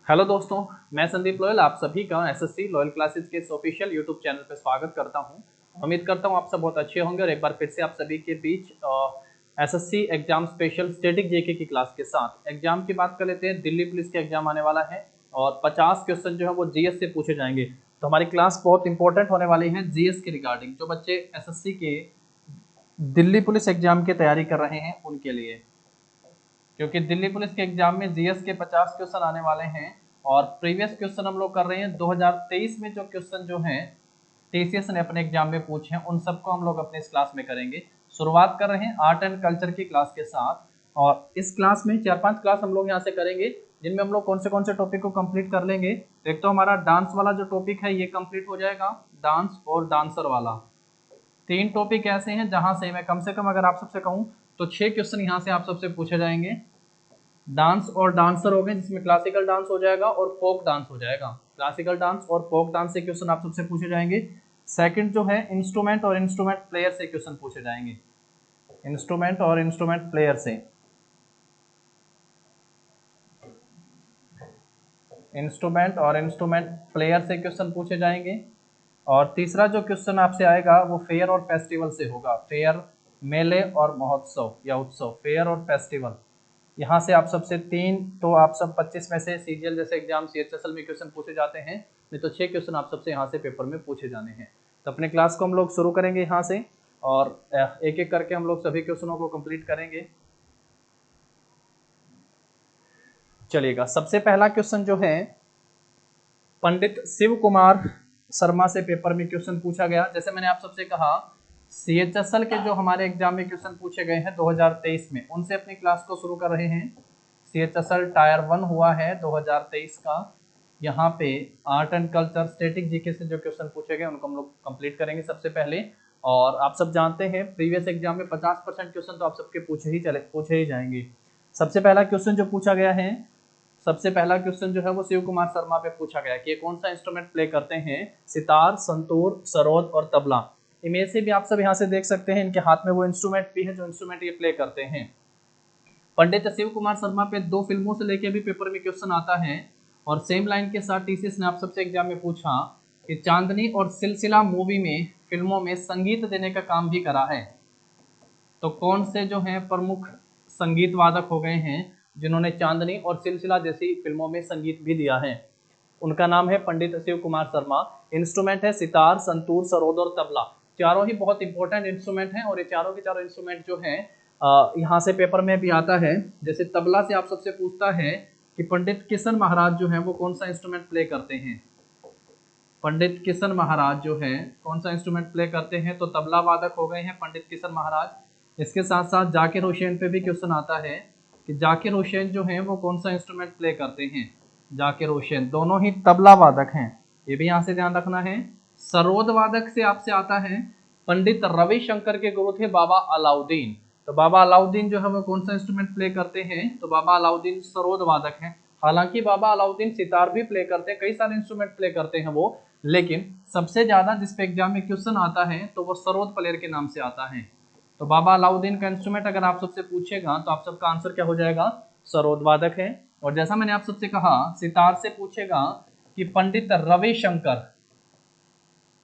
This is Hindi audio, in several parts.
हेलो दोस्तों, मैं संदीप लोयल आप सभी का एसएससी लॉयल क्लासेस के इस ऑफिशियल यूट्यूब चैनल पर स्वागत करता हूं। उम्मीद करता हूं आप सब बहुत अच्छे होंगे और एक बार फिर से आप सभी के बीच SSC exam special static GK की क्लास के साथ एग्जाम की बात कर लेते हैं। दिल्ली पुलिस के एग्जाम आने वाला है और 50 क्वेश्चन जो है वो जीएस से पूछे जाएंगे। तो हमारी क्लास बहुत इंपॉर्टेंट होने वाली है जीएस के रिगार्डिंग। जो बच्चे एसएससी के दिल्ली पुलिस एग्जाम की तैयारी कर रहे हैं उनके लिए, क्योंकि दिल्ली पुलिस के एग्जाम में जीएस के 50 क्वेश्चन आने वाले हैं और प्रीवियस क्वेश्चन हम लोग कर रहे हैं 2023 में। जो क्वेश्चन जो हैं टीसीएस ने अपने एग्जाम में पूछे हैं उन सबको हम लोग अपने इस क्लास में करेंगे। शुरुआत कर रहे हैं आर्ट एंड कल्चर की क्लास के साथ और इस क्लास में 4-5 क्लास हम लोग यहाँ से करेंगे जिनमें हम लोग कौन से टॉपिक को कंप्लीट कर लेंगे। एक तो हमारा डांस वाला जो टॉपिक है ये कंप्लीट हो जाएगा, डांस और डांसर वाला। 3 टॉपिक ऐसे हैं जहां से मैं कम से कम अगर आप सबसे कहूं तो 6 क्वेश्चन यहाँ से आप सबसे पूछे जाएंगे। डांस और डांसर हो गए जिसमें क्लासिकल डांस हो जाएगा और फोक डांस हो जाएगा। क्लासिकल डांस और फोक डांस से क्वेश्चन आप सबसे पूछे जाएंगे। सेकंड जो है इंस्ट्रूमेंट और इंस्ट्रूमेंट प्लेयर से क्वेश्चन पूछे जाएंगे। इंस्ट्रूमेंट और इंस्ट्रूमेंट प्लेयर से, इंस्ट्रूमेंट और इंस्ट्रूमेंट प्लेयर से क्वेश्चन पूछे जाएंगे। और तीसरा जो क्वेश्चन आपसे आएगा वो फेयर और फेस्टिवल से होगा। फेयर, मेले और महोत्सव या उत्सव, फेयर और फेस्टिवल। यहाँ से आप सबसे 3 तो आप सब 25 में से सीजीएल जैसे एग्जाम सीएचएसएल में क्वेश्चन पूछे जाते हैं, नहीं तो 6 क्वेश्चन आप सबसे यहाँ से पेपर में पूछे जाने हैं। तो अपने क्लास को हम लोग शुरू करेंगे यहाँ से और एक एक करके हम लोग सभी क्वेश्चनों को कंप्लीट करेंगे। चलिएगा, सबसे पहला क्वेश्चन जो है पंडित शिव कुमार शर्मा से पेपर में क्वेश्चन पूछा गया। जैसे मैंने आप सबसे कहा सीएचएसएल के जो हमारे एग्जाम में क्वेश्चन पूछे गए हैं 2023 में, उनसे अपनी क्लास को शुरू कर रहे हैं। सीएचएसएल टायर 1 हुआ है 2023 का। यहाँ पे art and culture static GK से जो क्वेश्चन पूछे गए उनको हम लोग कंप्लीट करेंगे सबसे पहले। और आप सब जानते हैं प्रीवियस एग्जाम में 50% क्वेश्चन तो आप सबके पूछे ही जाएंगे। सबसे पहला क्वेश्चन जो पूछा गया है, सबसे पहला क्वेश्चन जो है वो शिव कुमार शर्मा पे पूछा गया कि ये कौन सा इंस्ट्रूमेंट प्ले करते हैं। सितार, संतूर, सरोद और तबला। इमेज से भी आप सब यहाँ से देख सकते हैं इनके हाथ में वो इंस्ट्रूमेंट भी है जो इंस्ट्रूमेंट ये प्ले करते हैं। पंडित शिव कुमार शर्मा पे 2 फिल्मों से लेके भी पेपर में क्वेश्चन आता है और सेम लाइन के साथ टीसीएस ने आप सबसे एग्जाम में पूछा कि चांदनी और सिलसिला मूवी में फिल्मों में संगीत देने का काम भी करा है। तो कौन से जो हैं प्रमुख संगीत वादक हो गए हैं जिन्होंने चांदनी और सिलसिला जैसी फिल्मों में संगीत भी दिया है? उनका नाम है पंडित शिव कुमार शर्मा। इंस्ट्रूमेंट है सितार, संतूर, सरोद और तबला। चारों ही बहुत इंपॉर्टेंट इंस्ट्रूमेंट हैं और ये चारों के चारों इंस्ट्रूमेंट जो हैं यहाँ से पेपर में भी आता है। जैसे तबला से आप सबसे पूछता है कि पंडित किशन महाराज जो है वो कौन सा इंस्ट्रूमेंट प्ले करते हैं। पंडित किशन महाराज जो है कौन सा इंस्ट्रूमेंट प्ले करते हैं, तो तबला वादक हो गए हैं पंडित किशन महाराज। इसके साथ साथ जाकिर हुसैन पे भी क्वेश्चन आता है कि जाकिर हुसैन जो है वो कौन सा इंस्ट्रूमेंट प्ले करते हैं। जाकिर हुसैन दोनों ही तबला वादक हैं, ये भी यहाँ से ध्यान रखना है। सरोद वादक से आपसे आता है पंडित रविशंकर के गुरु थे बाबा अलाउद्दीन। तो बाबा अलाउद्दीन जो है वो कौन सा इंस्ट्रूमेंट प्ले करते हैं, तो बाबा अलाउद्दीन सरोद वादक हैं। हालांकि बाबा अलाउद्दीन सितार भी प्ले करते हैं, कई सारे इंस्ट्रूमेंट प्ले करते हैं वो, लेकिन सबसे ज्यादा जिस पे एग्जाम में क्वेश्चन आता है तो वो सरोद प्लेयर के नाम से आता है। तो बाबा अलाउद्दीन का इंस्ट्रूमेंट अगर आप सबसे पूछेगा तो आप सबका आंसर क्या हो जाएगा, सरोद वादक है। और जैसा मैंने आप सबसे कहा सितार से पूछेगा कि पंडित रविशंकर,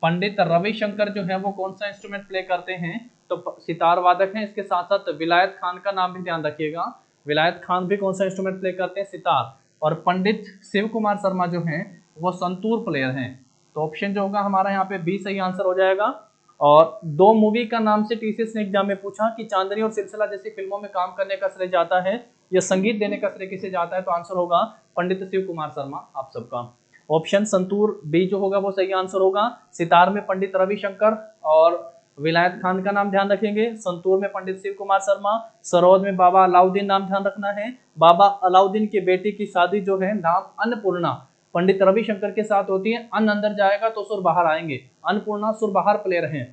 पंडित रविशंकर जो है वो कौन सा इंस्ट्रूमेंट प्ले करते हैं, तो सितार वादक हैं। इसके साथ साथ विलायत खान का नाम भी ध्यान रखिएगा, विलायत खान भी कौन सा इंस्ट्रूमेंट प्ले करते हैं, सितार। और पंडित शिव कुमार शर्मा जो हैं वो संतूर प्लेयर हैं। तो ऑप्शन जो होगा हमारा यहाँ पे बी सही आंसर हो जाएगा। और 2 मूवी का नाम से टीसीएस ने एग्जाम में पूछा कि चांदनी और सिलसिला जैसी फिल्मों में काम करने का श्रेय जाता है या संगीत देने का श्रेय किसे जाता है, तो आंसर होगा पंडित शिव कुमार शर्मा आप सबका। ऑप्शन संतूर बी जो होगा वो सही आंसर होगा। सितार में पंडित रविशंकर और विलायत खान का नाम ध्यान रखेंगे। संतूर में पंडित शिव कुमार शर्मा। सरोद में बाबा अलाउद्दीन नाम ध्यान रखना है। बाबा अलाउद्दीन की बेटी की शादी जो है नाम अन्नपूर्णा पंडित रविशंकर के साथ होती है। अन्न अंदर जाएगा तो सुर बाहर आएंगे, अन्नपूर्णा सुर बाहर प्लेयर हैं।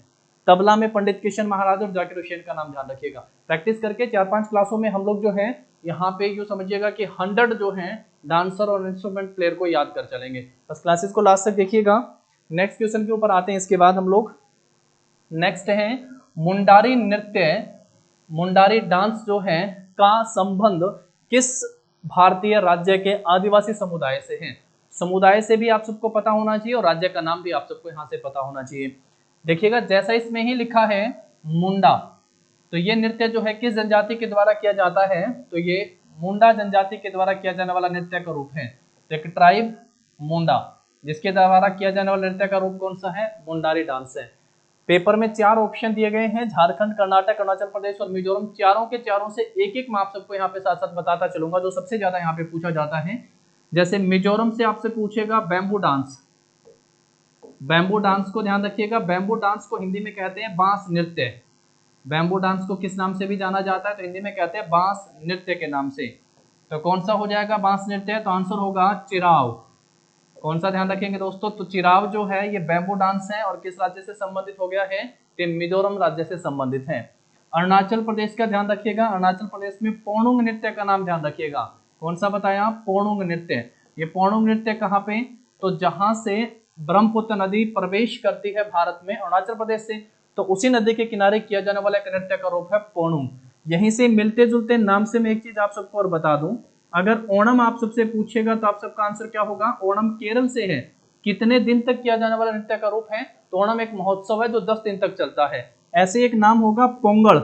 तबला में पंडित किशन महाराज और जाकिर हुसैन का नाम ध्यान रखिएगा। प्रैक्टिस करके 4-5 क्लासों में हम लोग जो है यहाँ पे यूँ समझिएगा कि 100 जो हैं डांसर और इंस्ट्रूमेंट प्लेयर को याद कर चलेंगे। बस क्लासेस को लास्ट तक देखिएगा। नेक्स्ट क्वेश्चन के ऊपर आते हैं इसके बाद हम लोग। नेक्स्ट है मुंडारी नृत्य, मुंडारी डांस जो है का संबंध किस भारतीय राज्य के आदिवासी समुदाय से हैं। समुदाय से भी आप सबको पता होना चाहिए और राज्य का नाम भी आप सबको यहाँ से पता होना चाहिए। देखिएगा जैसा इसमें ही लिखा है मुंडा, तो ये नृत्य जो है किस जनजाति के द्वारा किया जाता है, तो ये मुंडा जनजाति के द्वारा किया जाने वाला नृत्य का रूप है। तो एक ट्राइब मुंडा जिसके द्वारा किया जाने वाला नृत्य का रूप कौन सा है, मुंडारी डांस है। पेपर में 4 ऑप्शन दिए गए हैं, झारखंड, कर्नाटक, अरुणाचल प्रदेश और मिजोरम। चारों के चारों से एक एक मैं आप सबको यहाँ पे साथ साथ बताता चलूंगा जो सबसे ज्यादा यहाँ पे पूछा जाता है। जैसे मिजोरम से आपसे पूछेगा बैम्बू डांस, बैम्बू डांस को ध्यान रखिएगा। बैम्बू डांस को हिंदी में कहते हैं बांस नृत्य। बैम्बू डांस को किस नाम से भी जाना जाता है, तो हिंदी में कहते हैं बांस नृत्य के नाम से। तो कौन सा हो जाएगा बांस नृत्य, तो आंसर होगा चिराव। कौन सा ध्यान रखेंगे दोस्तों, तो चिराव जो है ये बैम्बू डांस है और किस राज्य से संबंधित हो गया है, ये मिजोरम राज्य से संबंधित है। अरुणाचल प्रदेश का ध्यान रखिएगा, अरुणाचल प्रदेश में पोणुंग नृत्य का नाम ध्यान रखिएगा। कौन सा बताया, पोणुंग नृत्य। ये पोणुंग नृत्य कहाँ पे, तो जहां से ब्रह्मपुत्र नदी प्रवेश करती है भारत में अरुणाचल प्रदेश से, तो उसी नदी के किनारे किया जाने वाला एक नृत्य का रूप है पोणुंग। यहीं से मिलते जुलते नाम से मैं एक चीज आप सबको और बता दूं, अगर ओणम आप सबसे पूछेगा तो आप सबका आंसर क्या होगा, ओणम केरल से है। कितने दिन तक किया जाने वाला नृत्य का रूप है, तो ओणम एक महोत्सव है जो 10 दिन तक चलता है। ऐसे एक नाम होगा पोंगल।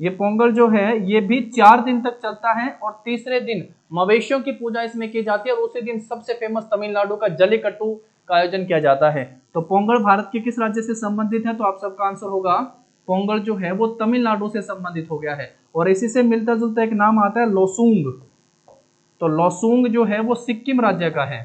ये पोंगल जो है ये भी 4 दिन तक चलता है और तीसरे दिन मवेशियों की पूजा इसमें की जाती है और उसी दिन सबसे फेमस तमिलनाडु का जल्लीकट्टू का आयोजन किया जाता है। तो पोंगल भारत के किस राज्य से संबंधित है, तो आप सबका आंसर होगा पोंगल जो है वो तमिलनाडु से संबंधित हो गया है। और इसी से मिलता जुलता एक नाम आता है लोसूंग। तो लोसूंग जो है वो सिक्किम राज्य का है।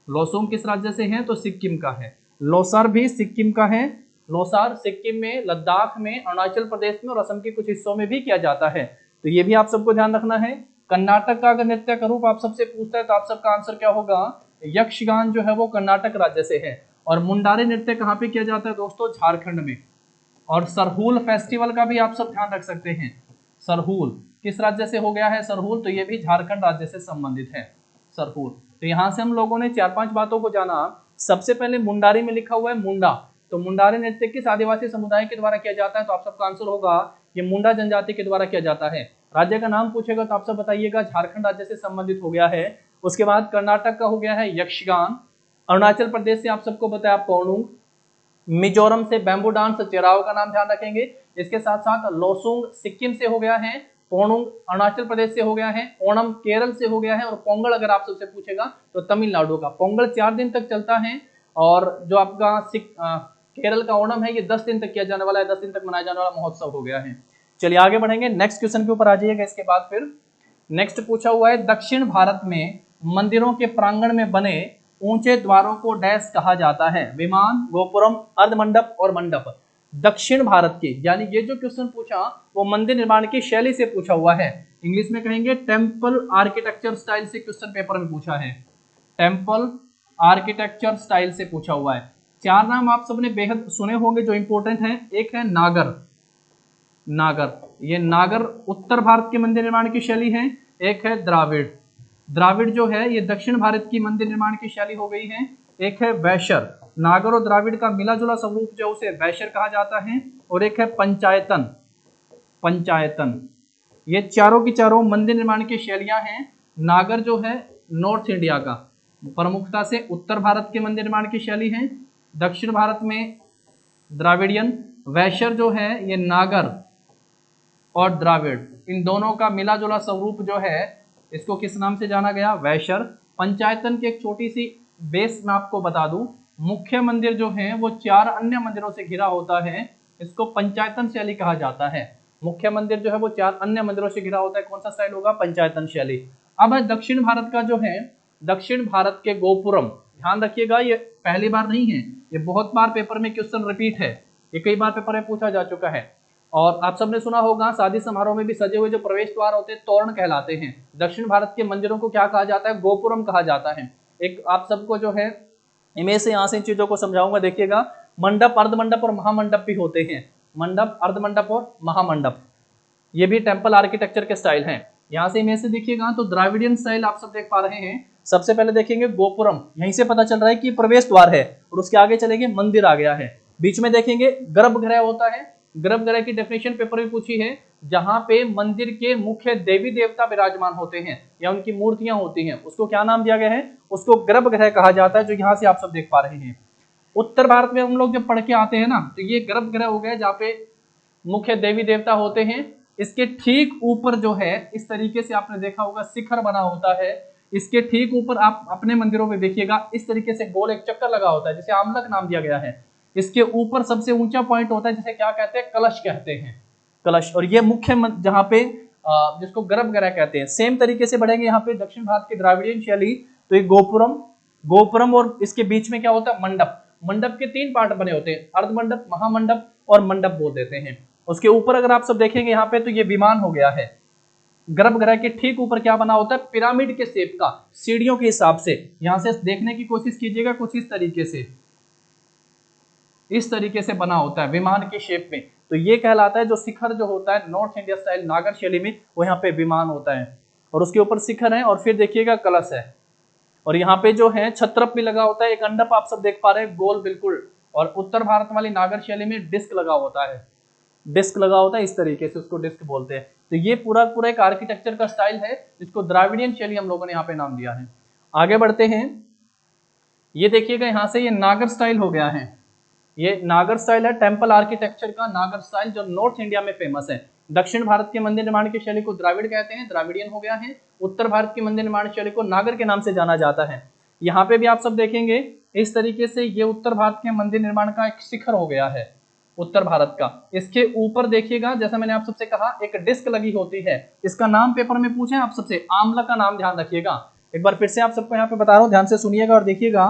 लोसूंग किस राज्य से है, तो सिक्किम का है। लोसार भी सिक्किम का है। लोसार सिक्किम में, लद्दाख में, अरुणाचल प्रदेश में और असम के कुछ हिस्सों में भी किया जाता है। तो ये भी आप सबको ध्यान रखना है। कर्नाटक का अगर नृत्य का रूप आप सबसे पूछता है तो आप सबका आंसर क्या होगा, यक्षगान जो है वो कर्नाटक राज्य से है। और मुंडारी नृत्य कहाँ पे किया जाता है दोस्तों, झारखंड में। और सरहूल फेस्टिवल का भी आप सब ध्यान रख सकते हैं। सरहूल किस राज्य से हो गया है, सरहूल, तो ये भी झारखंड राज्य से संबंधित है सरहूल। तो यहाँ से हम लोगों ने 4-5 बातों को जाना। सबसे पहले मुंडारी में लिखा हुआ है मुंडा, तो मुंडारी नृत्य किस आदिवासी समुदाय के द्वारा किया जाता है, तो आप सबका आंसर होगा ये मुंडा जनजाति के द्वारा किया जाता है। राज्य का नाम पूछेगा तो आप सब बताइएगा, झारखंड राज्य से संबंधित हो गया है। उसके बाद कर्नाटक का हो गया है यक्षगान, अरुणाचल प्रदेश से आप सबको बताया पोणुंग, मिजोरम से बैम्बू डांस चिराव का नाम ध्यान रखेंगे। इसके साथ साथ लोसूंग सिक्किम से हो गया है, पोणुंग अरुणाचल प्रदेश से हो गया है, ओणम केरल से हो गया है और पोंगल अगर आप सबसे पूछेगा तो तमिलनाडु का। पोंगल 4 दिन तक चलता है और जो आपका केरल का ओणम है ये 10 दिन तक किया जाने वाला है, 10 दिन तक मनाया जाने वाला महोत्सव हो गया है। चलिए आगे बढ़ेंगे, नेक्स्ट क्वेश्चन के ऊपर आ जाइएगा। इसके बाद फिर नेक्स्ट पूछा हुआ है, दक्षिण भारत में मंदिरों के प्रांगण में बने ऊंचे द्वारों को डैश कहा जाता है, विमान, गोपुरम, अर्धमंडप और मंडप। दक्षिण भारत की, यानी ये जो क्वेश्चन पूछा वो मंदिर निर्माण की शैली से पूछा हुआ है। इंग्लिश में कहेंगे टेम्पल आर्किटेक्चर स्टाइल से क्वेश्चन पेपर में पूछा है। टेम्पल आर्किटेक्चर स्टाइल से पूछा हुआ है। 4 नाम आप सबने बेहद सुने होंगे जो इंपॉर्टेंट है। एक है नागर, नागर, ये नागर उत्तर भारत के मंदिर निर्माण की शैली है। एक है द्राविड़, द्राविड़ जो है ये दक्षिण भारत की मंदिर निर्माण की शैली हो गई है। एक है वैशर, नागर और द्राविड़ का मिला जुला स्वरूप जो उसे वैशर कहा जाता है। और एक है पंचायतन, पंचायतन। ये चारों की चारों मंदिर निर्माण की शैलियां हैं। नागर जो है नॉर्थ इंडिया का, प्रमुखता से उत्तर भारत के मंदिर निर्माण की शैली है। दक्षिण भारत में द्राविडियन। वैशर जो है ये नागर और द्राविड़, इन दोनों का मिला जुला स्वरूप जो है इसको किस नाम से जाना गया, वैशर। पंचायतन की एक छोटी सी बेस मैं आपको बता दूं, मुख्य मंदिर जो है वो 4 अन्य मंदिरों से घिरा होता है, इसको पंचायतन शैली कहा जाता है। मुख्य मंदिर जो है वो 4 अन्य मंदिरों से घिरा होता है, कौन सा स्टाइल होगा, पंचायतन शैली। अब है दक्षिण भारत का जो है, दक्षिण भारत के गोपुरम, ध्यान रखिएगा ये पहली बार नहीं है, ये बहुत बार पेपर में क्वेश्चन रिपीट है, ये कई बार पेपर में पूछा जा चुका है। और आप सबने सुना होगा शादी समारोह में भी सजे हुए जो प्रवेश द्वार होते हैं तोरण कहलाते हैं। दक्षिण भारत के मंदिरों को क्या कहा जाता है, गोपुरम कहा जाता है। एक आप सबको जो है इमेज से यहाँ से इन चीजों को समझाऊंगा, देखिएगा। मंडप, अर्धमंडप और महामंडप भी होते हैं। मंडप, अर्धमंडप और महामंडप, ये भी टेम्पल आर्किटेक्चर के स्टाइल हैं। यहाँ से इमेज से देखिएगा तो द्राविडियन स्टाइल आप सब देख पा रहे हैं। सबसे पहले देखेंगे गोपुरम, यहीं से पता चल रहा है कि प्रवेश द्वार है और उसके आगे चलेंगे मंदिर आ गया है। बीच में देखेंगे गर्भगृह होता है, गर्भगृह की डेफिनेशन पेपर में पूछी है, जहां पे मंदिर के मुख्य देवी देवता विराजमान होते हैं या उनकी मूर्तियां होती हैं, उसको क्या नाम दिया गया है, उसको गर्भगृह कहा जाता है, जो यहाँ से आप सब देख पा रहे हैं। उत्तर भारत में हम लोग जब पढ़ के आते हैं ना, तो ये गर्भगृह हो गया जहाँ पे मुख्य देवी देवता होते हैं। इसके ठीक ऊपर जो है, इस तरीके से आपने देखा होगा शिखर बना होता है। इसके ठीक ऊपर आप अपने मंदिरों में देखिएगा, इस तरीके से गोल एक चक्कर लगा होता है, जिसे आमलक नाम दिया गया है। इसके ऊपर सबसे ऊंचा पॉइंट होता है, जिसे क्या कहते हैं, कलश कहते हैं, कलश। और ये मुख्य जहाँ पे जिसको गर्भगृह कहते हैं। सेम तरीके से बढ़ेंगे यहाँ पे दक्षिण भारत की द्राविडियन शैली, तो ये गोपुरम, गोपुरम, और इसके बीच में क्या होता है, मंडप। मंडप के 3 पार्ट बने होते हैं, अर्धमंडप, महामंडप और मंडप बोल देते हैं। उसके ऊपर अगर आप सब देखेंगे यहाँ पे, तो ये विमान हो गया है। गर्भगृह के ठीक ऊपर क्या बना होता है, पिरामिड के शेप का, सीढ़ियों के हिसाब से। यहां से देखने की कोशिश कीजिएगा, कुछ इस तरीके से, इस तरीके से बना होता है विमान के शेप में। तो ये कहलाता है, जो शिखर जो होता है नॉर्थ इंडिया स्टाइल नागर शैली में, वो यहाँ पे विमान होता है और उसके ऊपर शिखर है, और फिर देखिएगा कलश है। और यहाँ पे जो है छत्रप भी लगा होता है, एक अंडप आप सब देख पा रहे हैं, गोल बिल्कुल। और उत्तर भारत वाली नागर शैली में डिस्क लगा होता है, डिस्क लगा होता है इस तरीके से, उसको डिस्क बोलते हैं। तो ये पूरा पूरा एक आर्किटेक्चर का स्टाइल है, जिसको द्राविडियन शैली हम लोगों ने यहाँ पे नाम दिया है। आगे बढ़ते हैं, ये देखिएगा यहाँ से, ये नागर स्टाइल हो गया है। ये नागर स्टाइल है, टेम्पल आर्किटेक्चर का नागर स्टाइल, जो नॉर्थ इंडिया में फेमस है। दक्षिण भारत के मंदिर निर्माण की शैली को द्राविड़ कहते हैं, द्राविडियन हो गया है। उत्तर भारत की मंदिर निर्माण शैली को नागर के नाम से जाना जाता है। यहाँ पे भी आप सब देखेंगे इस तरीके से, ये उत्तर भारत के मंदिर निर्माण का एक शिखर हो गया है, उत्तर भारत का। इसके ऊपर देखिएगा, जैसा मैंने आप सबसे कहा, एक डिस्क लगी होती है। इसका नाम पेपर में पूछे आप सबसे, आमला का नाम ध्यान रखिएगा। एक बार फिर से आप सबको यहाँ पे बता रहा हूँ, ध्यान से सुनिएगा और देखिएगा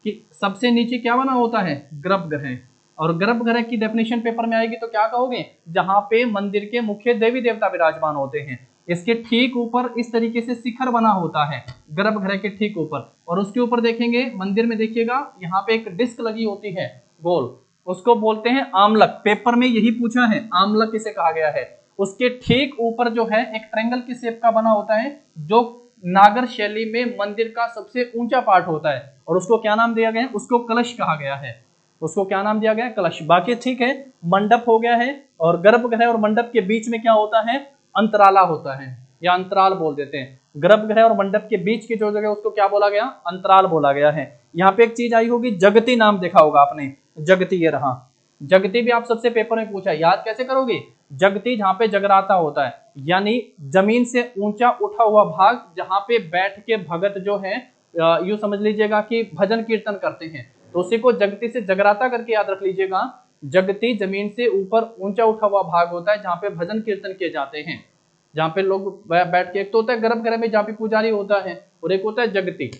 कि सबसे नीचे क्या बना होता है, गर्भगृह। और गर्भगृह की डेफिनेशन पेपर में आएगी तो क्या कहोगे, जहां पे मंदिर के मुख्य देवी देवता विराजमान होते हैं। इसके ठीक ऊपर इस तरीके से शिखर बना होता है, गर्भगृह के ठीक ऊपर। और उसके ऊपर देखेंगे मंदिर में, देखिएगा यहाँ पे एक डिस्क लगी होती है गोल, उसको बोलते हैं आमलक। पेपर में यही पूछा है, आमलक किसे कहा गया है। उसके ठीक ऊपर जो है एक ट्रायंगल के शेप का बना होता है, जो नागर शैली में मंदिर का सबसे ऊंचा पार्ट होता है, और उसको क्या नाम दिया गया है, उसको कलश कहा गया है। उसको क्या नाम दिया गया है, कलश। बाकी ठीक है, मंडप हो गया है। और गर्भगृह और मंडप के बीच में क्या होता है, अंतराला होता है, या अंतराल बोल देते हैं। गर्भगृह और मंडप के बीच की जो जगह, उसको क्या बोला गया, अंतराल बोला गया है। यहाँ पे एक चीज आई होगी, जगती नाम देखा होगा आपने, जगती, ये रहा जगती, भी आप सबसे पेपर में पूछा है, याद कैसे करोगे। जगती जहाँ पे जगराता होता है, यानी जमीन से ऊंचा उठा हुआ भाग, जहाँ पे बैठ के भगत जो है, यूं समझ लीजिएगा कि भजन कीर्तन करते हैं, तो उसी को जगती से जगराता करके याद रख लीजिएगा। जगती जमीन से ऊपर ऊंचा उठा हुआ भाग होता है, जहाँ पे भजन कीर्तन किए जाते हैं, जहाँ पे लोग बैठ के, एक तो होता है गर्भगृह में जहाँ पे पुजारी होता है, और एक होता है जगती,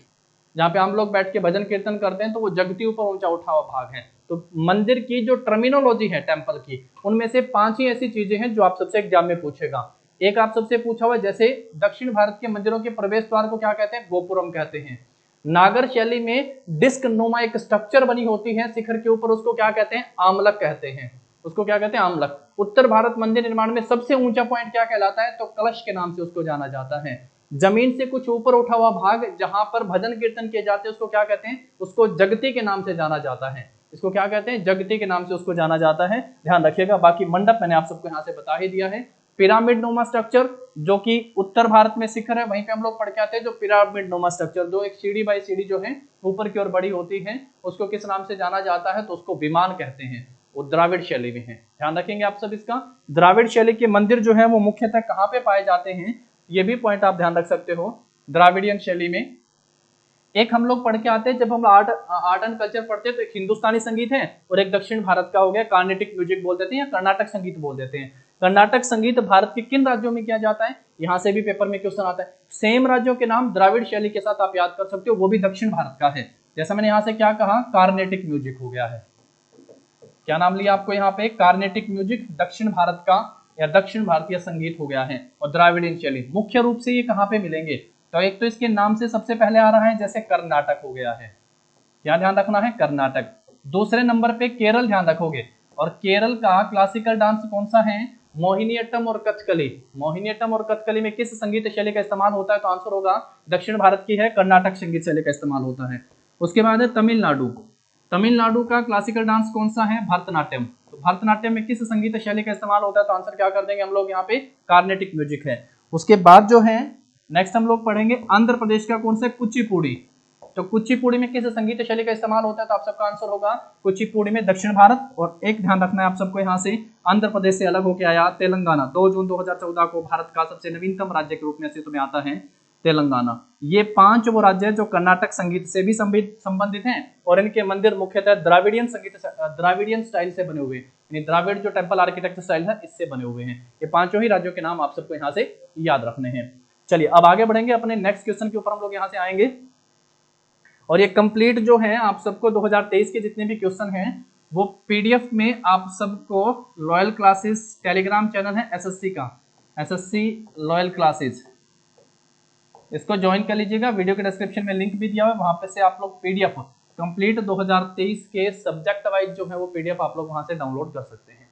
जहाँ पे हम लोग बैठ के भजन कीर्तन करते हैं, तो वो जगती ऊपर ऊंचा उठा हुआ भाग है। तो मंदिर की जो टर्मिनोलॉजी है टेम्पल की, उनमें से 5 ही ऐसी चीजें हैं जो आप सबसे एग्जाम में पूछेगा। एक आप सबसे पूछा हुआ, जैसे दक्षिण भारत के मंदिरों के प्रवेश द्वार को क्या कहते हैं, गोपुरम कहते हैं। नागर शैली में डिस्क नुमा एक स्ट्रक्चर बनी होती है शिखर के ऊपर, उसको क्या कहते हैं, आमलक कहते हैं। उसको क्या कहते हैं, आमलक। उत्तर भारत मंदिर निर्माण में सबसे ऊंचा पॉइंट क्या कहलाता है, तो कलश के नाम से उसको जाना जाता है। जमीन से कुछ ऊपर उठा हुआ भाग, जहां पर भजन कीर्तन किए जाते हैं, उसको क्या कहते हैं, उसको जगती के नाम से जाना जाता है। इसको क्या कहते हैं, जगती के नाम से उसको जाना जाता है, ध्यान रखिएगा। बाकी मंडप मैंने आप सबको यहाँ से बता ही दिया है। पिरामिड नुमा स्ट्रक्चर, जो कि उत्तर भारत में शिखर है, वहीं पे हम लोग पढ़ के आते हैं, जो पिरामिड नुमा स्ट्रक्चर, जो एक सीढ़ी बाई सीढ़ी जो है ऊपर की ओर बड़ी होती है, उसको किस नाम से जाना जाता है, तो उसको विमान कहते हैं। वो द्राविड़ शैली में है, ध्यान रखेंगे आप सब इसका। द्राविड़ शैली के मंदिर जो है वो मुख्यतः कहाँ पे पाए जाते हैं, ये भी पॉइंट आप ध्यान रख सकते हो। द्राविडियन शैली में एक हम लोग पढ़ के आते हैं, जब हम आर्ट एंड कल्चर पढ़ते हैं, तो एक हिंदुस्तानी संगीत है और एक दक्षिण भारत का हो गया, कार्नेटिक म्यूजिक बोल देते हैं या कर्नाटक संगीत बोल देते हैं। कर्नाटक संगीत भारत के किन राज्यों में किया जाता है, यहाँ से भी पेपर में क्वेश्चन आता है। सेम राज्यों के नाम द्राविड़ शैली के साथ आप याद कर सकते हो, वो भी दक्षिण भारत का है। जैसा मैंने यहाँ से क्या कहा, कार्नेटिक म्यूजिक हो गया है। क्या नाम लिया आपको यहाँ पे, कार्नेटिक म्यूजिक, दक्षिण भारत का या दक्षिण भारतीय संगीत हो गया है। और द्राविडियन शैली मुख्य रूप से ये कहाँ पे मिलेंगे, तो एक तो इसके नाम से सबसे पहले आ रहा है, जैसे कर्नाटक हो गया है, क्या ध्यान रखना है, कर्नाटक। दूसरे नंबर पे केरल ध्यान रखोगे, और केरल का क्लासिकल डांस कौन सा है, मोहिनीअट्टम और कथकली। मोहिनीअट्टम और कथकली में किस संगीत शैली का इस्तेमाल होता है, तो आंसर होगा दक्षिण भारत की है, कर्नाटक संगीत शैली का इस्तेमाल होता है। उसके बाद है तमिलनाडु। तमिलनाडु का क्लासिकल डांस कौन सा है? भरतनाट्यम। तो भरतनाट्यम में किस संगीत शैली का इस्तेमाल होता है? तो आंसर क्या कर देंगे हम लोग यहाँ पे? कार्नेटिक म्यूजिक है। उसके बाद जो है नेक्स्ट हम लोग पढ़ेंगे आंध्र प्रदेश का कौन सा? कुचिपुड़ी। तो कुचिपुड़ी में किस संगीत शैली का इस्तेमाल होता है? तो आप सबका आंसर होगा कुचिपुड़ी में दक्षिण भारत। और एक ध्यान रखना है आप सबको यहाँ से, आंध्र प्रदेश से अलग होकर आया तेलंगाना। 2 जून 2014 को भारत का सबसे नवीनतम राज्य के रूप में अस्तित्व में आता है तेलंगाना। ये 5 वो राज्य है जो कर्नाटक संगीत से भी संबंधित हैं और इनके मंदिर मुख्यतः द्राविडियन स्टाइल से बने हुए, यानी द्राविड़ जो टेम्पल आर्किटेक्चर स्टाइल है इससे बने हुए हैं। ये 5 ही राज्यों के नाम आप सबको यहाँ से याद रखने हैं। चलिए अब आगे बढ़ेंगे अपने नेक्स्ट क्वेश्चन के ऊपर, हम लोग यहाँ से आएंगे। और ये कंप्लीट जो है आप सबको 2023 के जितने भी क्वेश्चन हैं वो पीडीएफ में आप सबको लॉयल क्लासेस टेलीग्राम चैनल है एसएससी का, एसएससी लॉयल क्लासेस, इसको ज्वाइन कर लीजिएगा। वीडियो के डिस्क्रिप्शन में लिंक भी दिया हुआ है, वहां पे से आप लोग पीडीएफ कंप्लीट 2023 के सब्जेक्ट वाइज जो है वो पीडीएफ आप लोग वहां से डाउनलोड कर सकते हैं।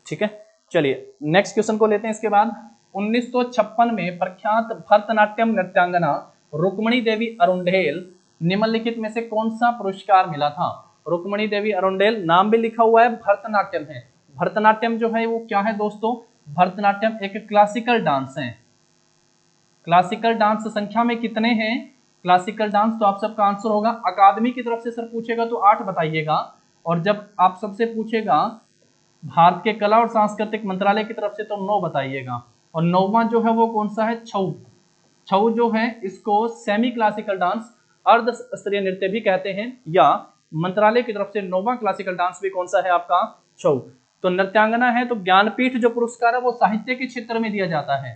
ठीक है, चलिए नेक्स्ट क्वेश्चन को लेते हैं। इसके बाद 1956 में प्रख्यात भरतनाट्यम नृत्यांगना रुक्मणी देवी अरुंडेल निम्नलिखित में से कौन सा पुरस्कार मिला था? रुक्मणी देवी अरुंडेल, नाम भी लिखा हुआ है, भरतनाट्यम है। भरतनाट्यम जो है वो क्या है दोस्तों? भरतनाट्यम एक क्लासिकल डांस है। क्लासिकल डांस संख्या में कितने हैं क्लासिकल डांस? तो आप सबका आंसर होगा, अकादमी की तरफ से सर पूछेगा तो 8 बताइएगा, और जब आप सबसे पूछेगा भारत के कला और सांस्कृतिक मंत्रालय की तरफ से तो 9 बताइएगा। और 9वां जो है वो कौन सा है? छऊ। छऊ जो है इसको सेमी क्लासिकल डांस, अर्ध शास्त्रीय नृत्य भी कहते हैं, या मंत्रालय की तरफ से 9वां क्लासिकल डांस भी कौन सा है आपका? छऊ। तो नृत्यांगना है तो ज्ञानपीठ जो पुरस्कार है वो साहित्य के क्षेत्र में दिया जाता है,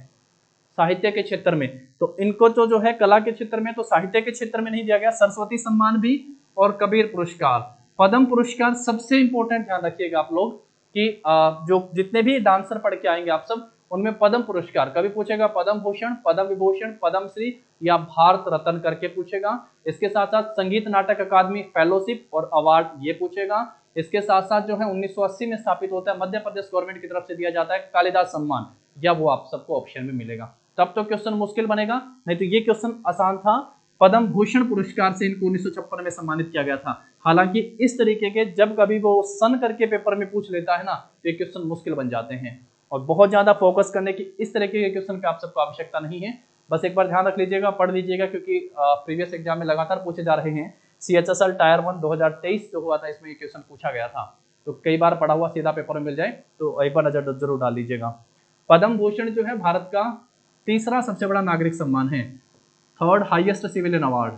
साहित्य के क्षेत्र में। तो इनको तो जो है कला के क्षेत्र में, तो साहित्य के क्षेत्र में नहीं दिया गया। सरस्वती सम्मान भी और कबीर पुरस्कार, पद्म पुरस्कार सबसे इंपॉर्टेंट ध्यान रखिएगा आप लोग कि जो जितने भी डांसर पढ़ के आएंगे आप सब, उनमें पद्म पुरस्कार कभी पूछेगा, पद्म भूषण, पद्म विभूषण, पद्म श्री या भारत रत्न करके पूछेगा। इसके साथ साथ संगीत नाटक अकादमी फेलोशिप और अवार्ड ये पूछेगा। इसके साथ साथ जो है 1980 में स्थापित होता है, मध्य प्रदेश गवर्नमेंट की तरफ से दिया जाता है कालिदास सम्मान, या वो आप सबको ऑप्शन में मिलेगा। तब तो क्वेश्चन मुश्किल बनेगा, नहीं तो ये क्वेश्चन आसान था। पद्म भूषण पुरस्कार से इनको 1956 में सम्मानित किया गया था। हालांकि इस तरीके के जब कभी वो सन करके पेपर में पूछ लेता है ना, तो ये क्वेश्चन मुश्किल बन जाते हैं और बहुत ज्यादा फोकस करने की इस तरीके के क्वेश्चन की आप सबको आवश्यकता नहीं है। बस एक बार ध्यान रख लीजिएगा, पढ़ लीजिएगा, क्योंकि प्रीवियस एग्जाम में लगातार पूछे जा रहे हैं। CHSL टायर 1 2023 जो हुआ था इसमें ये क्वेश्चन पूछा गया था, तो कई बार पढ़ा हुआ सीधा पेपर में मिल जाए तो एक बार नजर जरूर डाल लीजिएगा। पद्म भूषण जो है भारत का तीसरा सबसे बड़ा नागरिक सम्मान है, 3rd highest civilian award,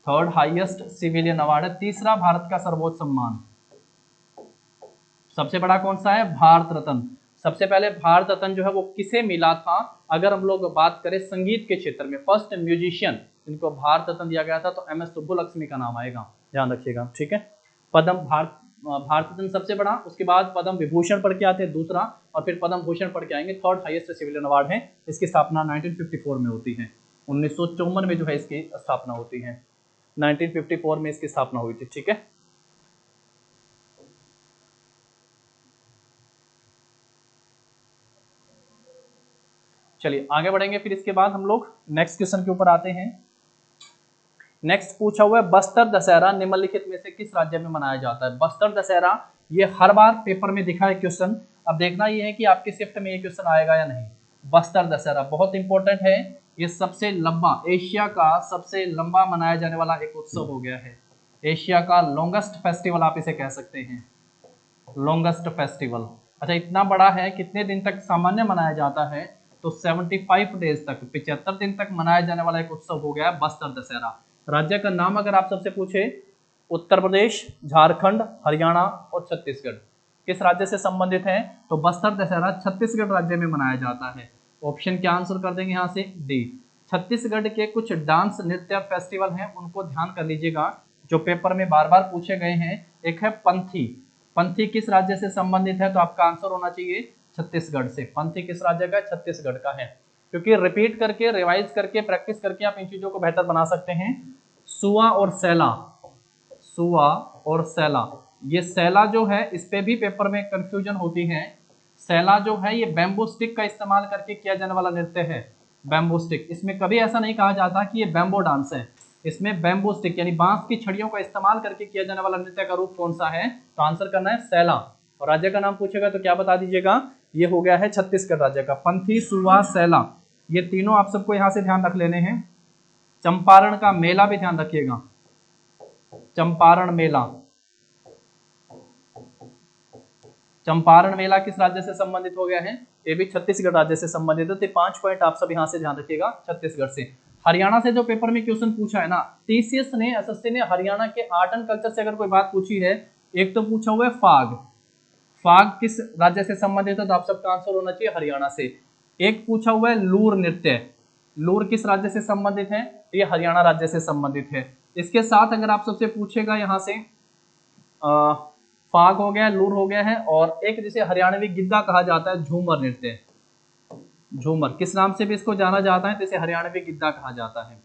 3rd highest civilian award है, तीसरा भारत का सर्वोच्च सम्मान। सबसे बड़ा कौन सा है? भारत रत्न। सबसे पहले भारत रत्न जो है वो किसे मिला था? अगर हम लोग बात करें संगीत के क्षेत्र में, फर्स्ट म्यूजिशियन जिनको भारत रत्न दिया गया था तो MS सुब्बुलक्ष्मी का नाम आएगा, ध्यान रखिएगा। ठीक है, पद्म भारत रत्न सबसे बड़ा, उसके बाद पद्म विभूषण पढ़ के आते हैं दूसरा, और फिर पद्म भूषण पढ़ के आएंगे। 3rd हाईएस्ट सिविलियन अवार्ड है, इसकी स्थापना 1954 में होती है। 1954 में जो है इसकी स्थापना होती है, 1954 में इसकी स्थापना हुई थी। ठीक है, चलिए आगे बढ़ेंगे। फिर इसके बाद हम लोग नेक्स्ट क्वेश्चन के ऊपर आते हैं। नेक्स्ट पूछा हुआ है, बस्तर दशहरा निम्नलिखित में से किस राज्य में मनाया जाता है? बस्तर दशहरा ये हर बार पेपर में दिखा है क्वेश्चन, अब देखना ये है कि आपके शिफ्ट में ये क्वेश्चन आएगा या नहीं। बस्तर दशहरा बहुत इंपॉर्टेंट है, ये सबसे लंबा, एशिया का सबसे लंबा मनाया जाने वाला एक उत्सव हो गया है। एशिया का लॉन्गेस्ट फेस्टिवल आप इसे कह सकते हैं, लॉन्गेस्ट फेस्टिवल। अच्छा, इतना बड़ा है, कितने दिन तक सामान्य मनाया जाता है? तो 75 डेज तक, 75 दिन तक मनाया जाने वाला एक उत्सव हो गया है बस्तर दशहरा। राज्य का नाम अगर आप सबसे पूछे, उत्तर प्रदेश, झारखंड, हरियाणा और छत्तीसगढ़, किस राज्य से संबंधित है? तो बस्तर दशहरा छत्तीसगढ़ राज्य में मनाया जाता है। ऑप्शन क्या आंसर कर देंगे यहाँ से? डी। छत्तीसगढ़ के कुछ डांस नृत्य फेस्टिवल हैं, उनको ध्यान कर लीजिएगा, जो पेपर में बार बार पूछे गए हैं। एक है पंथी, पंथी किस राज्य से संबंधित है? तो आपका आंसर होना चाहिए छत्तीसगढ़ से। पंथी किस राज्य का? छत्तीसगढ़ का है, क्योंकि रिपीट करके, रिवाइज करके, प्रैक्टिस करके आप इन चीजों को बेहतर बना सकते हैं। सुआ और सैला, सुआ और सैला, ये सैला जो है इस पे भी पेपर में कंफ्यूजन होती है। सैला जो है ये बैम्बू स्टिक का इस्तेमाल करके किया जाने वाला नृत्य है, बैम्बू स्टिक। इसमें कभी ऐसा नहीं कहा जाता कि ये बैम्बो डांस है, इसमें बैम्बू स्टिक यानी बांस की छड़ियों का इस्तेमाल करके किया जाने वाला नृत्य का रूप कौन सा है? तो आंसर करना है सैला। और राज्य का नाम पूछेगा तो क्या बता दीजिएगा? ये हो गया है छत्तीसगढ़ राज्य का, पंथी, सुवा, सैला। ये तीनों आप सबको यहाँ से ध्यान रख लेने हैं। चंपारण का मेला भी ध्यान रखिएगा, चंपारण मेला। चंपारण मेला किस राज्य से संबंधित हो गया है? ये भी छत्तीसगढ़ राज्य से संबंधित है। तो 5 पॉइंट आप सब यहाँ से ध्यान रखिएगा, छत्तीसगढ़ से। हरियाणा से जो पेपर में क्वेश्चन पूछा है ना, टीसीएस ने, एसएससी ने हरियाणा के आर्ट एंड कल्चर से अगर कोई बात पूछी है, एक तो पूछा हुआ है फाग, फाग किस राज्य से संबंधित है? तो आप सबका आंसर होना चाहिए हरियाणा से। एक पूछा हुआ है लूर नृत्य, लूर किस राज्य से संबंधित है? ये हरियाणा राज्य से संबंधित है। इसके साथ अगर आप सबसे पूछेगा यहाँ से फाग हो गया, लूर हो गया है, और एक जिसे हरियाणवी गिद्दा कहा जाता है, झूमर नृत्य। झूमर किस नाम से भी इसको जाना जाता है? जैसे हरियाणवी गिद्दा कहा जाता है,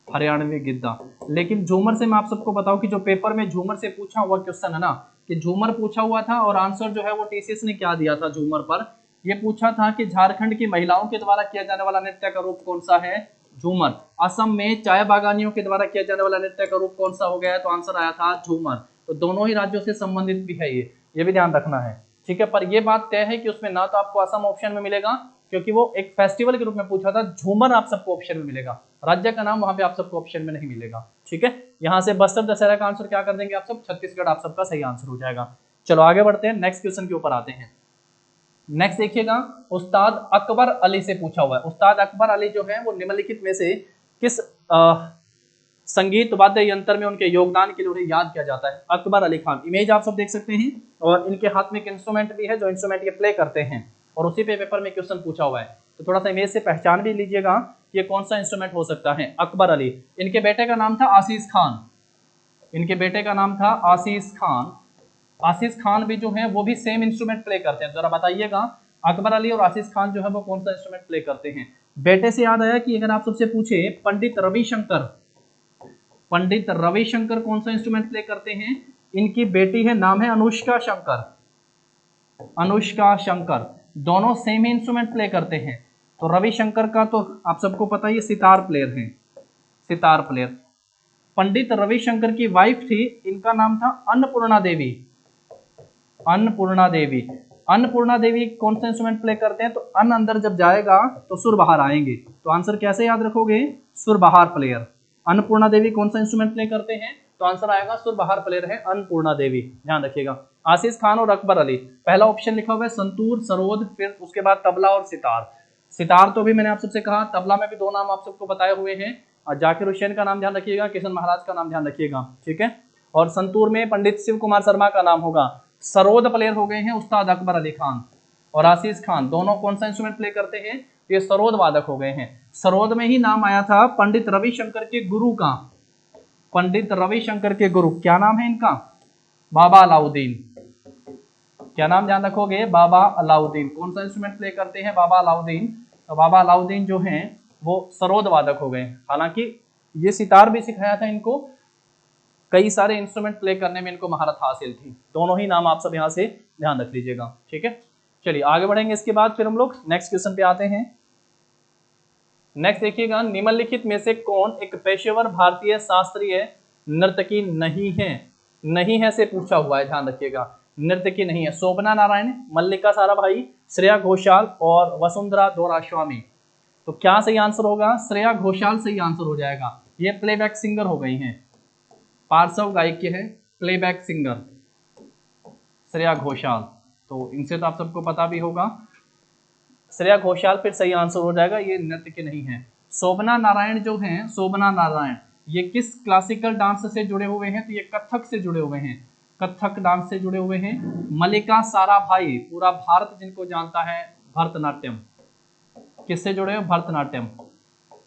हरियाणवी गिद्दा। लेकिन झूमर से मैं आप सबको बताऊं कि जो पेपर में झूमर से पूछा हुआ क्वेश्चन है ना, कि झूमर पूछा हुआ था और आंसर जो है वो टीसीएस ने क्या दिया था झूमर पर? ये पूछा था कि झारखंड की महिलाओं के द्वारा किया जाने वाला नृत्य का रूप कौन सा है? झूमर। असम में चाय बागानियों के द्वारा किया जाने वाला नृत्य का रूप कौन सा हो गया है? तो आंसर आया था झूमर। तो दोनों ही राज्यों से संबंधित भी है, ये भी ध्यान रखना है, ठीक है। पर ये बात तय है कि उसमें ना तो आपको असम ऑप्शन में मिलेगा, क्योंकि वो एक फेस्टिवल के रूप में पूछा था। झूमर आप सबको ऑप्शन में मिलेगा, राज्य का नाम वहां पे आप सबको ऑप्शन में नहीं मिलेगा, ठीक है। यहाँ से बस्तर दशहरा का आंसर क्या कर देंगे आप सब? छत्तीसगढ़ आप सबका सही आंसर हो जाएगा। चलो आगे बढ़ते हैं, नेक्स्ट क्वेश्चन के ऊपर आते हैं। नेक्स्ट देखिएगा, उस्ताद अकबर अली से पूछा हुआ है। उस्ताद अकबर अली जो है वो निम्नलिखित में से किस संगीत वाद्य यंत्र में उनके योगदान के लिए उन्हें याद किया जाता है? अकबर अली खान। इमेज आप सब देख सकते हैं, और इनके हाथ में एक इंस्ट्रूमेंट भी है, जो इंस्ट्रूमेंट ये प्ले करते हैं, और उसी पे पेपर में क्वेश्चन पूछा हुआ है। तो थोड़ा सा इमेज से पहचान भी लीजिएगा कि ये कौन सा इंस्ट्रूमेंट हो सकता है। अकबर अली, इनके बेटे का नाम था आशीष खान, इनके बेटे का नाम था आशीष खान। आशीष खान भी जो है वो भी सेम इंस्ट्रूमेंट प्ले करते हैं। जरा बताइएगा, अकबर अली और आशीष खान जो है वो कौन सा इंस्ट्रूमेंट प्ले करते हैं? बेटे से याद आया कि अगर आप सबसे पूछे पंडित रविशंकर, पंडित रविशंकर कौन सा इंस्ट्रूमेंट प्ले करते हैं? इनकी बेटी है, नाम है अनुष्का शंकर, अनुष्का शंकर। दोनों सेम ही इंस्ट्रूमेंट प्ले करते हैं। तो रविशंकर का तो आप सबको पता ही, सितार प्लेयर हैं, सितार प्लेयर। पंडित रविशंकर की वाइफ थी, इनका नाम था अन्नपूर्णा देवी, अन्नपूर्णा देवी। अन्नपूर्णा देवी कौन सा इंस्ट्रूमेंट प्ले करते हैं? तो अन्न अंदर जब जाएगा तो सुर बाहर आएंगे। तो आंसर कैसे याद रखोगे? सुर बाहर प्लेयर। अन्नपूर्णा देवी कौन सा इंस्ट्रूमेंट प्ले करते हैं? तो आंसर आएगा सुर बाहर प्लेयर है अन्नपूर्णा देवी, ध्यान रखिएगा। आशीष खान और अकबर अली, पहला ऑप्शन लिखा हुआ है संतूर, सरोद, फिर उसके बाद तबला और सितार। सितार तो भी मैंने आप सबसे कहा, तबला में भी 2 नाम आप सबको बताए हुए हैं, और जाकिर हुसैन का नाम ध्यान रखिएगा, किशन महाराज का नाम ध्यान रखिएगा, ठीक है। और संतूर में पंडित शिव कुमार शर्मा का नाम होगा। सरोद प्लेयर हो गए हैं उस्ताद अकबर अली खान, और आशीष खान दोनों कौन सा इंस्ट्रूमेंट प्ले करते हैं? ये सरोद वादक हो गए हैं। सरोद में ही नाम आया था पंडित रविशंकर के गुरु का, पंडित रविशंकर के गुरु, क्या नाम है इनका? बाबा अलाउद्दीन। क्या नाम ध्यान रखोगे? बाबा अलाउद्दीन। कौन सा इंस्ट्रूमेंट प्ले करते हैं? बाबा अलाउद्दीन। तो बाबा अलाउद्दीन जो हैं वो सरोद वादक हो गए। हालांकि ये सितार भी सिखाया था इनको, कई सारे इंस्ट्रूमेंट प्ले करने में इनको महारत हासिल थी। दोनों ही नाम आप सब यहाँ से ध्यान रख लीजिएगा, ठीक है। चलिए आगे बढ़ेंगे, इसके बाद फिर हम लोग नेक्स्ट क्वेश्चन पे आते हैं। नेक्स्ट देखिएगा, निम्नलिखित में से कौन एक पेशेवर भारतीय शास्त्रीय नर्तकी नहीं है? नहीं है से पूछा हुआ है, ध्यान रखिएगा, नर्तकी नहीं है। शोभना नारायण, मल्लिका साराभाई, श्रेया घोषाल और वसुंधरा दोरास्वामी। तो क्या सही आंसर होगा? श्रेया घोषाल सही आंसर हो जाएगा। ये प्लेबैक सिंगर हो गई हैं, पार्श्व गायक है, प्लेबैक सिंगर श्रेया घोषाल। तो इनसे तो आप सबको पता भी होगा, श्रेया घोषाल फिर सही आंसर हो जाएगा, ये नर्तकी नहीं है। शोभना नारायण जो हैं, शोभना नारायण, ये किस क्लासिकल डांस से जुड़े हुए हैं? तो ये कथक से जुड़े हुए हैं, कथक डांस से जुड़े हुए हैं। मल्लिका साराभाई, पूरा भारत जिनको जानता है, भरतनाट्यम। किससे जुड़े हो? भरतनाट्यम।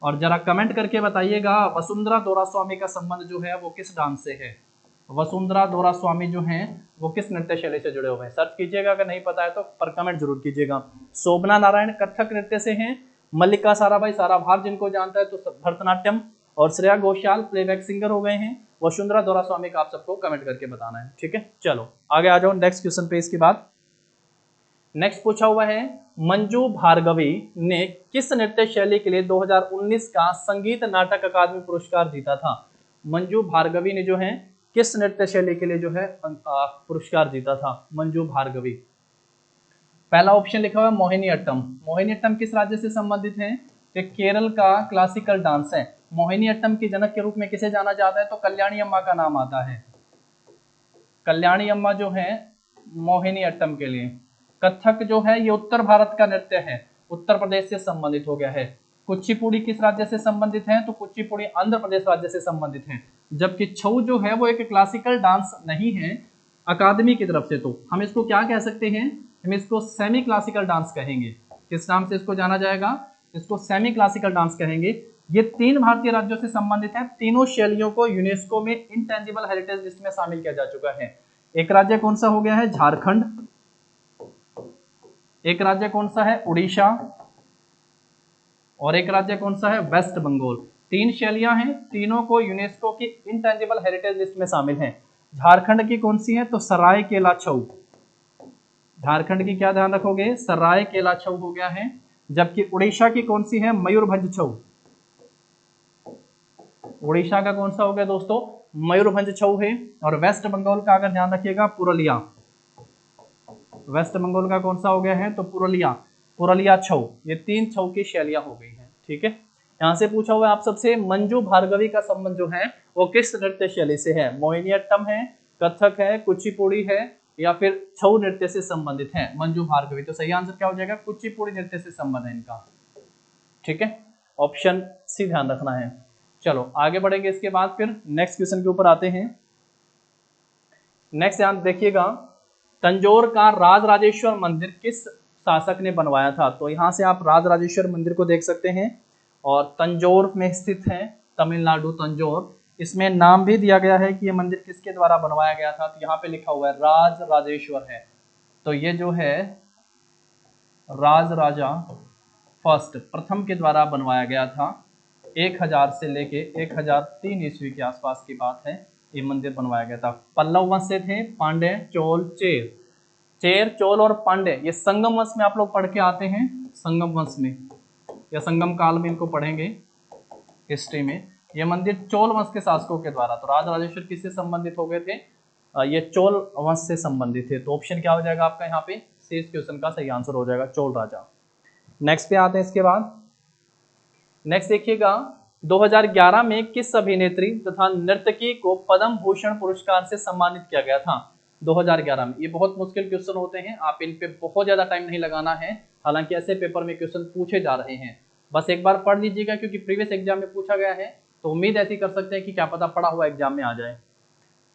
और जरा कमेंट करके बताइएगा, वसुंधरा दोरास्वामी का संबंध जो है वो किस डांस से है? वसुंधरा दोरास्वामी जो हैं वो किस नृत्य शैली से जुड़े हुए हैं? सर्च कीजिएगा, अगर नहीं पता है तो पर कमेंट जरूर कीजिएगा। शोभना नारायण कथक नृत्य से हैं, मल्लिका साराभाई साराभार जिनको जानता है तो भरतनाट्यम, और श्रेया घोषाल प्लेबैक सिंगर हो गए हैं। वसुंधरा दोरास्वामी का आप सबको कमेंट करके बताना है, ठीक है। चलो आगे आ जाओ नेक्स्ट क्वेश्चन पे। इसके बाद नेक्स्ट पूछा हुआ है मंजू भार्गवी ने किस नृत्य शैली के लिए 2019 का संगीत नाटक अकादमी पुरस्कार जीता था। मंजू भार्गवी ने जो है किस नृत्य शैली के लिए जो है पुरस्कार जीता था मंजू भार्गवी। पहला ऑप्शन लिखा हुआ है मोहिनीअट्टम। मोहिनीअट्टम किस राज्य से संबंधित है, तो केरल का क्लासिकल डांस है। मोहिनीअट्टम की जनक के रूप में किसे जाना जाता है, तो कल्याणी अम्मा का नाम आता है। कल्याणी अम्मा जो है मोहिनीअट्टम के लिए। कथक जो है ये उत्तर भारत का नृत्य है, उत्तर प्रदेश से संबंधित हो गया है। कुचिपुड़ी किस राज्य से संबंधित है, तो कुचिपुड़ी आंध्र प्रदेश राज्य से संबंधित है। जबकि छऊ जो है वो एक क्लासिकल डांस नहीं है अकादमी की तरफ से, तो हम इसको क्या कह सकते हैं, हम इसको सेमी क्लासिकल डांस कहेंगे। किस नाम से इसको जाना जाएगा, इसको सेमी क्लासिकल डांस कहेंगे। ये 3 भारतीय राज्यों से संबंधित है। तीनों शैलियों को यूनेस्को में इंटेंजिबल हेरिटेज लिस्ट में शामिल किया जा चुका है। एक राज्य कौन सा हो गया है, झारखंड। एक राज्य कौन सा है, उड़ीसा। और एक राज्य कौन सा है, वेस्ट बंगाल। 3 शैलियां हैं, तीनों को यूनेस्को की इंटेंजिबल हेरिटेज लिस्ट में शामिल हैं। झारखंड की कौन सी है, तो सरायकेला छऊ। झारखंड की क्या ध्यान रखोगे, सरायकेला छऊ हो गया है। जबकि उड़ीसा की कौन सी है, मयूरभंज छऊ। उड़ीसा का कौन सा हो गया दोस्तों, मयूरभंज छऊ है। और वेस्ट बंगाल का अगर ध्यान रखिएगा, पुरुलिया। वेस्ट बंगाल का कौन सा हो गया है, तो पुरुलिया, पुरुलिया छऊ। ये 3 छऊ की शैलियां हो गई हैं। ठीक है, यहाँ से पूछा हुआ है आप सबसे मंजू भार्गवी का संबंध जो है वो किस नृत्य शैली से है। मोहिनीअट्टम है, कथक है, कुचिपुड़ी है, या फिर छऊ नृत्य से संबंधित है मंजू भार्गवी। तो सही आंसर क्या हो जाएगा, कुचिपुड़ी नृत्य से संबंध है इनका। ठीक है, ऑप्शन सी ध्यान रखना है। चलो आगे बढ़ेंगे, इसके बाद फिर नेक्स्ट क्वेश्चन के ऊपर आते हैं। नेक्स्ट ध्यान देखिएगा, तंजौर का राजराजेश्वर मंदिर किस शासक ने बनवाया था। तो यहाँ से आप राजराजेश्वर मंदिर को देख सकते हैं और तंजौर में स्थित है, तमिलनाडु तंजौर। इसमें नाम भी दिया गया है कि ये मंदिर किसके द्वारा बनवाया गया था, तो यहाँ पे लिखा हुआ है राजराजेश्वर है। तो ये जो है राजराजा फर्स्ट, प्रथम के द्वारा बनवाया गया था। 1000 से लेके 1003 ईस्वी के आसपास की बात है, ये मंदिर बनवाया गया था। पल्लव वंश से थे, पांडे, चोल, चेर। चेर, चोल और पांडे ये संगम वंश में आप लोग पढ़ के आते हैं, संगम वंश में या संगम काल में इनको पढ़ेंगे हिस्ट्री में। ये मंदिर चोल वंश के शासकों के द्वारा, तो राजराजेश्वर किससे संबंधित हो गए थे, ये चोल वंश से संबंधित थे। तो ऑप्शन क्या हो जाएगा आपका यहाँ पे, सी इस क्वेश्चन का सही आंसर हो जाएगा, चोल राजा। नेक्स्ट पे आते हैं, इसके बाद नेक्स्ट देखिएगा, 2011 में किस अभिनेत्री तथा नर्तकी को पद्म भूषण पुरस्कार से सम्मानित किया गया था। 2011 में, ये बहुत मुश्किल क्वेश्चन होते हैं, आप इन पे बहुत ज्यादा टाइम नहीं लगाना है। हालांकि ऐसे पेपर में क्वेश्चन पूछे जा रहे हैं, बस एक बार पढ़ लीजिएगा क्योंकि प्रीवियस एग्जाम में पूछा गया है, तो उम्मीद ऐसी कर सकते हैं कि क्या पता पढ़ा हुआ एग्जाम में आ जाए।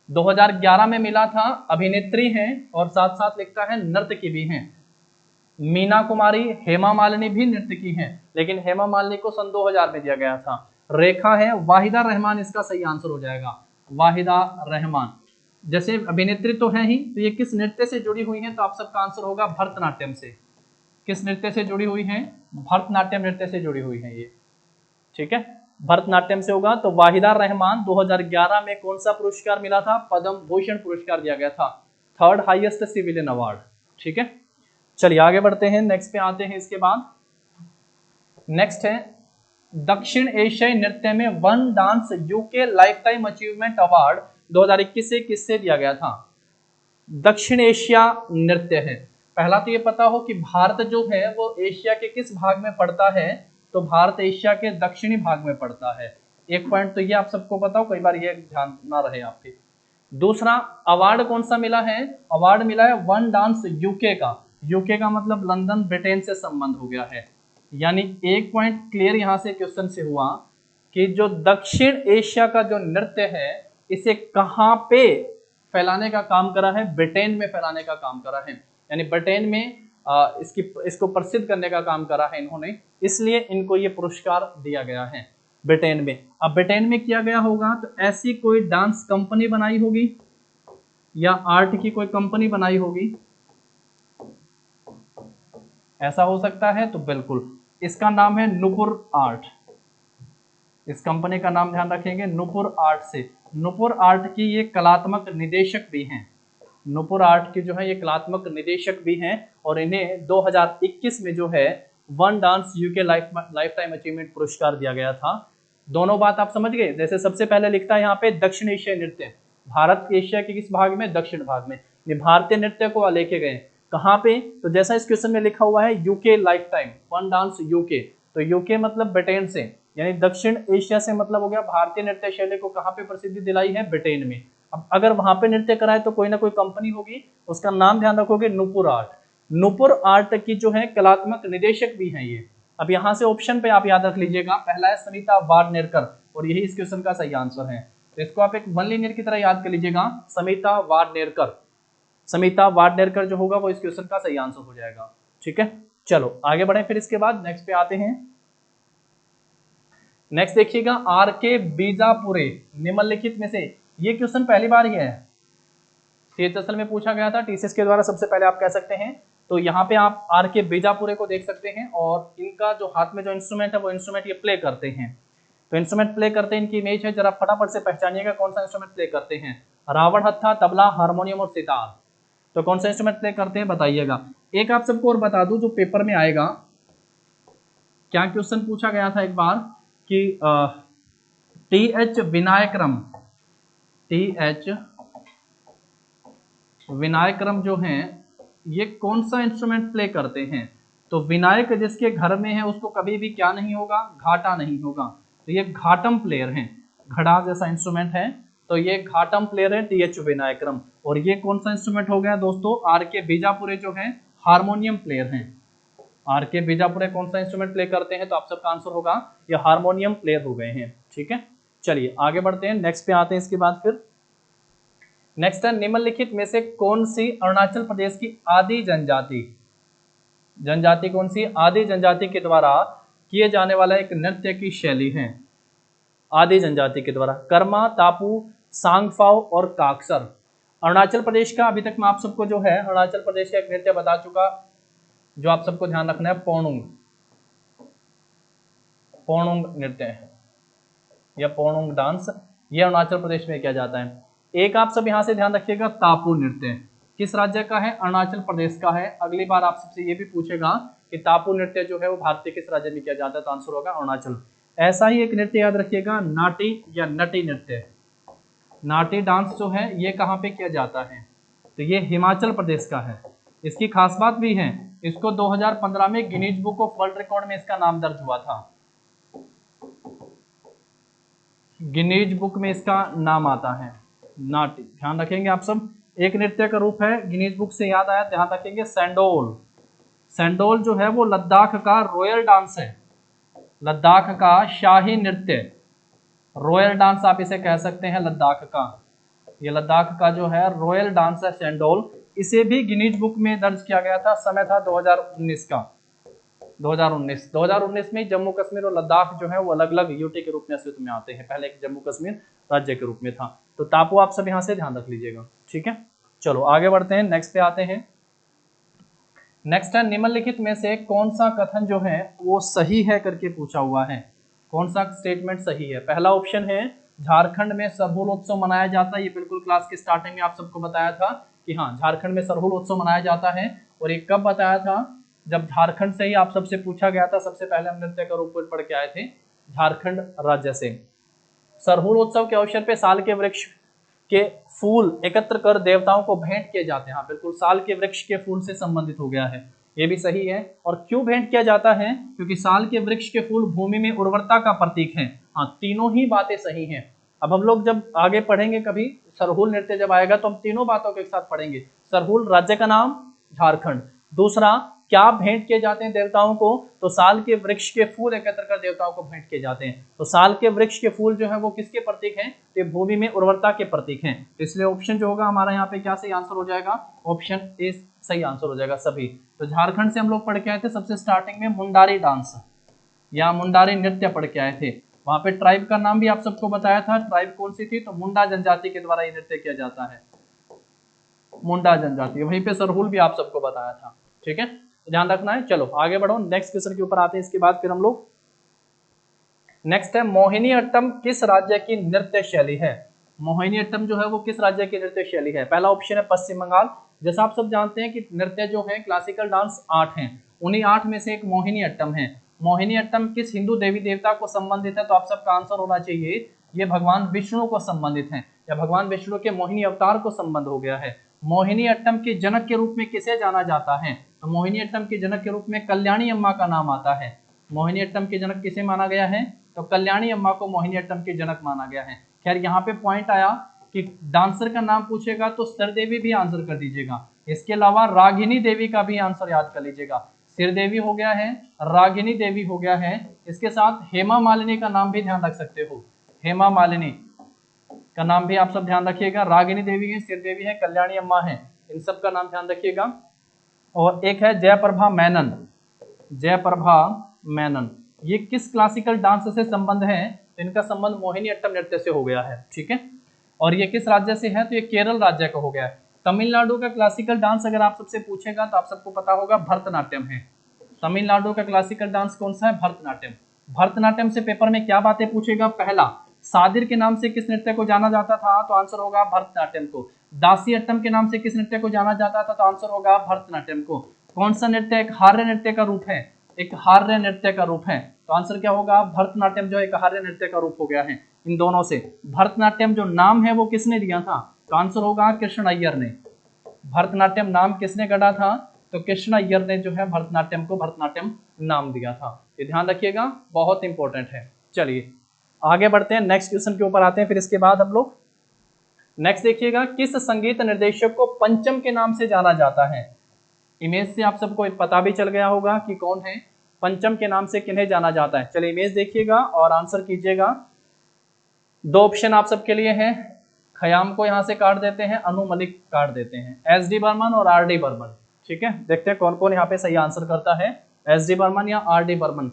2011 में मिला था, अभिनेत्री हैं और साथ साथ लिखता है नर्तकी भी हैं। मीना कुमारी, हेमा मालिनी भी नर्तकी हैं, लेकिन हेमा मालिनी को सन 2000 में दिया गया था। रेखा है, वाहिदा रहमान इसका सही आंसर हो जाएगा, वाहिदा रहमान। जैसे अभिनेत्री तो है ही, तो ये किस नृत्य से जुड़ी हुई हैं, तो आप सबका आंसर होगा भरतनाट्यम से। किस नृत्य से जुड़ी हुई हैं, भरतनाट्यम नृत्य से जुड़ी हुई हैं ये। ठीक है, भरतनाट्यम से होगा। तो वाहिदा रहमान 2011 में कौन सा पुरस्कार मिला था, पद्म भूषण पुरस्कार दिया गया था, 3rd हाईएस्ट सिविलियन अवार्ड। ठीक है, चलिए आगे बढ़ते हैं, नेक्स्ट पे आते हैं। इसके बाद नेक्स्ट है, दक्षिण एशियाई नृत्य में one dance UK life time achievement award 2021 से किससे दिया गया था। दक्षिण एशिया नृत्य है, पहला तो ये पता हो कि भारत जो है वो एशिया के किस भाग में पड़ता है, तो भारत एशिया के दक्षिणी भाग में पड़ता है। एक पॉइंट तो ये आप सबको पता हो, कई बार ये ध्यान ना रहे आपके। दूसरा, अवार्ड कौन सा मिला है, अवार्ड मिला है वन डांस यूके का। यूके का मतलब लंदन, ब्रिटेन से संबंध हो गया है। यानी एक पॉइंट क्लियर यहां से क्वेश्चन से हुआ कि जो दक्षिण एशिया का जो नृत्य है, इसे कहां पे फैलाने का काम करा है, ब्रिटेन में फैलाने का काम करा है। यानी ब्रिटेन में इसको प्रसिद्ध करने का काम करा है इन्होंने, इसलिए इनको ये पुरस्कार दिया गया है ब्रिटेन में। अब ब्रिटेन में किया गया होगा तो ऐसी कोई डांस कंपनी बनाई होगी या आर्ट की कोई कंपनी बनाई होगी, ऐसा हो सकता है। तो बिल्कुल, इसका नाम है नुपुर आर्ट। इस कंपनी का नाम ध्यान रखेंगे, नुपुर आर्ट से। नुपुर आर्ट की ये कलात्मक निदेशक भी हैं। नुपुर आर्ट के जो है ये कलात्मक निदेशक भी हैं और इन्हें 2021 में जो है one dance UK life time achievement पुरस्कार दिया गया था। दोनों बात आप समझ गए। जैसे सबसे पहले लिखता है यहाँ पे दक्षिण एशियाई नृत्य, भारत एशिया के किस भाग में, दक्षिण भाग में। ये भारतीय नृत्य को लेके गए कहाँ पे, तो जैसा इस क्वेश्चन में लिखा हुआ है UK life time one dance UK, तो यूके मतलब ब्रिटेन से, यानी दक्षिण एशिया से मतलब हो गया भारतीय नृत्य शैली को कहाँ पे प्रसिद्धि दिलाई है, ब्रिटेन में। अब अगर वहां पे नृत्य कराए तो कोई ना कोई कंपनी होगी, उसका नाम ध्यान रखोगे नुपुर आर्ट। नुपुर आर्ट की जो है कलात्मक निदेशक भी है ये। अब यहाँ से ऑप्शन पे आप याद रख लीजिएगा, पहला है समिता वाडनेरकर और यही इस क्वेश्चन का सही आंसर है। तो इसको आप एक वन लिनियर की तरह याद कर लीजिएगा, समिता वाडनेरकर। समिता वाडनेरकर जो होगा वो इस क्वेश्चन का सही आंसर हो जाएगा। ठीक है, चलो आगे बढ़े। फिर इसके बाद नेक्स्ट पे आते हैं। नेक्स्ट देखिएगा, आर के बीजापुरे निम्नलिखित में से, ये क्वेश्चन पहली बार ही है, सीएचएसएल में पूछा गया था टीसीएस के द्वारा, सबसे पहले आप कह सकते हैं। तो यहाँ पे आप आर के बीजापुरे को देख सकते हैं और इनका जो हाथ में जो इंस्ट्रूमेंट है वो इंस्ट्रूमेंट ये प्ले करते हैं। तो इंस्ट्रूमेंट प्ले करते हैं, इनकी इमेज है, जरा फटाफट से पहचानिएगा कौन सा इंस्ट्रूमेंट प्ले करते हैं। रावण हत्था, तबला, हारमोनियम और सितार। तो कौन सा इंस्ट्रूमेंट प्ले करते हैं बताइएगा। एक आप सबको और बता दूं जो पेपर में आएगा, क्या क्वेश्चन पूछा गया था एक बार कि टी.एच. विनायकरम, टी.एच. विनायकरम जो हैं ये कौन सा इंस्ट्रूमेंट प्ले करते हैं। तो विनायक जिसके घर में है उसको कभी भी क्या नहीं होगा, घाटा नहीं होगा। तो ये घाटम प्लेयर हैं, घड़ा जैसा इंस्ट्रूमेंट है, तो ये घाटम प्लेयर है टी.एच. विनायकरम। और ये कौन सा इंस्ट्रूमेंट हो गया दोस्तों, आर के बीजापुरे जो है हारमोनियम प्लेयर हैं। आर के बीजापुरे कौन सा इंस्ट्रूमेंट प्ले करते हैं, तो आप सबका आंसर होगा ये हारमोनियम प्लेयर हो गए हैं। ठीक है, चलिए आगे बढ़ते हैं, नेक्स्ट पे आते हैं। इसके बाद फिर नेक्स्ट है, निम्नलिखित में से कौन सी अरुणाचल प्रदेश की आदि जनजाति, जनजाति कौन सी, आदि जनजाति के द्वारा किए जाने वाला एक नृत्य की शैली है। आदि जनजाति के द्वारा कर्मा, तापू, सांगफाओ और काक्सर। अरुणाचल प्रदेश का अभी तक मैं आप सबको जो है अरुणाचल प्रदेश का एक नृत्य बता चुका, जो आप सबको ध्यान रखना है, पोनुंग, पोनुंग नृत्य है या पोनुंग डांस, ये अरुणाचल प्रदेश में किया जाता है। एक आप सब यहां से ध्यान रखिएगा, तापू नृत्य किस राज्य का है, अरुणाचल प्रदेश का है। अगली बार आप सबसे ये भी पूछेगा कि तापू नृत्य जो है वो भारतीय किस राज्य में किया जाता है, तो आंसर होगा अरुणाचल। ऐसा ही एक नृत्य याद रखिएगा, नाटी या नटी नृत्य। नाटी डांस जो है ये कहाँ पे किया जाता है, तो ये हिमाचल प्रदेश का है। इसकी खास बात भी है, इसको 2015 में Guinness book of world record में इसका नाम दर्ज हुआ था। गिनीज बुक में इसका नाम आता है नाटी, ध्यान रखेंगे आप सब। एक नृत्य का रूप है, गिनीज बुक से याद आया, ध्यान रखेंगे, सैंडोल। सैंडोल जो है वो लद्दाख का रॉयल डांस है, लद्दाख का शाही नृत्य, रॉयल डांस आप इसे कह सकते हैं लद्दाख का। ये लद्दाख का जो है रॉयल डांस है सैंडोल। इसे भी गिनीज बुक में दर्ज किया गया था, समय था 2019 का, 2019 में जम्मू कश्मीर और लद्दाख जो है वो अलग अलग यूटी के रूप में अस्तित्व में आते हैं, पहले एक जम्मू कश्मीर राज्य के रूप में था। तो तापू आप सब यहाँ से ध्यान रख लीजिएगा। ठीक है, चलो आगे बढ़ते हैं, नेक्स्ट पे आते हैं। नेक्स्ट है, निम्नलिखित में से कौन सा कथन जो है वो सही है करके पूछा हुआ है, कौन सा स्टेटमेंट सही है। पहला ऑप्शन है, झारखंड में सरहुल उत्सव मनाया जाता है। ये बिल्कुल क्लास के स्टार्टिंग में आप सबको बताया था कि हाँ झारखंड में सरहुल उत्सव मनाया जाता है। और ये कब बताया था, जब झारखंड से ही आप सबसे पूछा गया था, सबसे पहले हम नृत्य का रूप पढ़ के आए थे झारखंड राज्य से। सरहुल उत्सव के अवसर पे साल के वृक्ष के फूल एकत्र कर देवताओं को भेंट किए जाते हैं। हाँ बिल्कुल, साल के वृक्ष के फूल से संबंधित हो गया है, ये भी सही है। और क्यों भेंट किया जाता है, क्योंकि साल के वृक्ष के फूल भूमि में उर्वरता का प्रतीक है। हाँ तीनों ही बातें सही हैं। अब हम लोग जब आगे पढ़ेंगे कभी सरहुल नृत्य जब आएगा तो हम तीनों बातों के साथ पढ़ेंगे। सरहुल राज्य का नाम झारखंड, दूसरा क्या भेंट किए जाते हैं देवताओं को, तो साल के वृक्ष के फूल एकत्र कर देवताओं को भेंट किए जाते हैं। तो साल के वृक्ष के फूल जो है वो किसके प्रतीक हैं, तो भूमि में उर्वरता के प्रतीक हैं। इसलिए ऑप्शन जो होगा हमारा यहाँ पे क्या सही आंसर हो जाएगा, ऑप्शन ए सही आंसर हो जाएगा सभी। तो झारखंड से हम लोग पढ़ के आए थे सबसे स्टार्टिंग में मुंडारी डांस या मुंडारी नृत्य पढ़ के आए थे। वहां पे ट्राइब का नाम भी आप सबको बताया था, ट्राइब कौन सी थी, तो मुंडा जनजाति के द्वारा ये नृत्य किया जाता है, मुंडा जनजाति। वहीं पे सरहुल भी आप सबको बताया था। ठीक है, ध्यान रखना है। चलो आगे बढ़ो, नेक्स्ट क्वेश्चन के ऊपर आते हैं। इसके बाद फिर हम लोग नेक्स्ट है, मोहिनी अट्टम किस राज्य की नृत्य शैली है। मोहिनीअट्टम जो है वो किस राज्य की नृत्य शैली है? पहला ऑप्शन है पश्चिम बंगाल। जैसा आप सब जानते हैं कि नृत्य जो है क्लासिकल डांस 8 हैं, उन्हीं 8 में से एक मोहिनीअट्टम है। मोहिनीअट्टम किस हिंदू देवी देवता को संबंधित है? तो आप सबका आंसर होना चाहिए ये भगवान विष्णु को संबंधित है, या भगवान विष्णु के मोहिनी अवतार को संबंध हो गया है। मोहिनीअट्टम के जनक के रूप में किसे जाना जाता है? तो मोहिनीअट्टम के जनक के रूप में कल्याणी अम्मा का नाम आता है। मोहिनीअट्टम के जनक किसे माना गया है? तो कल्याणी अम्मा को मोहिनीअट्टम के जनक माना गया है। खैर यहाँ पे पॉइंट आया कि डांसर का नाम पूछेगा तो श्रीदेवी भी आंसर कर दीजिएगा, इसके अलावा रागिनी देवी का भी आंसर याद कर लीजिएगा। श्रीदेवी हो गया है, रागिनी देवी हो गया है, इसके साथ हेमा मालिनी का नाम भी ध्यान रख सकते हो, हेमा मालिनी का नाम भी आप सब ध्यान रखिएगा। रागिनी देवी है, श्रीदेवी है, कल्याणी अम्मा है, इन सब का नाम ध्यान रखिएगा। और एक है जयप्रभा मेनन, जयप्रभा मेनन, ये किस क्लासिकल डांस से संबंध है? तो इनका संबंध मोहिनीअट्टम नृत्य से हो गया है, ठीक है। और ये किस राज्य से है? तो ये केरल राज्य का हो गया है। तमिलनाडु का क्लासिकल डांस अगर आप सबसे पूछेगा तो आप सबको पता होगा भरतनाट्यम है। तमिलनाडु का क्लासिकल डांस कौन सा है? भरतनाट्यम। भरतनाट्यम से पेपर में क्या बातें पूछेगा? पहला, सादिर के नाम से किस नृत्य को जाना जाता था? तो आंसर होगा भरतनाट्यम को। दासी अट्टम के नाम से किस नृत्य को जाना जाता था? तो आंसर होगा भरतनाट्यम को। कौन सा नृत्य एक हार्य नृत्य का रूप है? एक हार्य नृत्य का रूप है, तो आंसर क्या होगा? भरतनाट्यम जो एक हार्य नृत्य का रूप हो गया है। इन दोनों से भरतनाट्यम जो नाम है वो किसने दिया था? तो आंसर होगा कृष्ण अय्यर ने। भरतनाट्यम नाम किसने गढ़ा था? तो कृष्ण अय्यर ने जो है भरतनाट्यम को भरतनाट्यम नाम दिया था। ये ध्यान रखिएगा, बहुत इंपॉर्टेंट है। चलिए आगे बढ़ते हैं, नेक्स्ट क्वेश्चन के ऊपर आते हैं। फिर इसके बाद हम लोग नेक्स्ट देखिएगा, किस संगीत निर्देशक को पंचम के नाम से जाना जाता है? इमेज से आप सबको पता भी चल गया होगा कि कौन है, पंचम के नाम से किन्हें जाना जाता है। चलिए इमेज देखिएगा और आंसर कीजिएगा। दो ऑप्शन आप सबके लिए हैं, खयाम को यहां से काट देते हैं, अनु मलिक काट देते हैं, एस डी बर्मन और आर डी बर्मन, ठीक है। देखते हैं कौन कौन यहाँ पे सही आंसर करता है, एस डी बर्मन या आर डी बर्मन।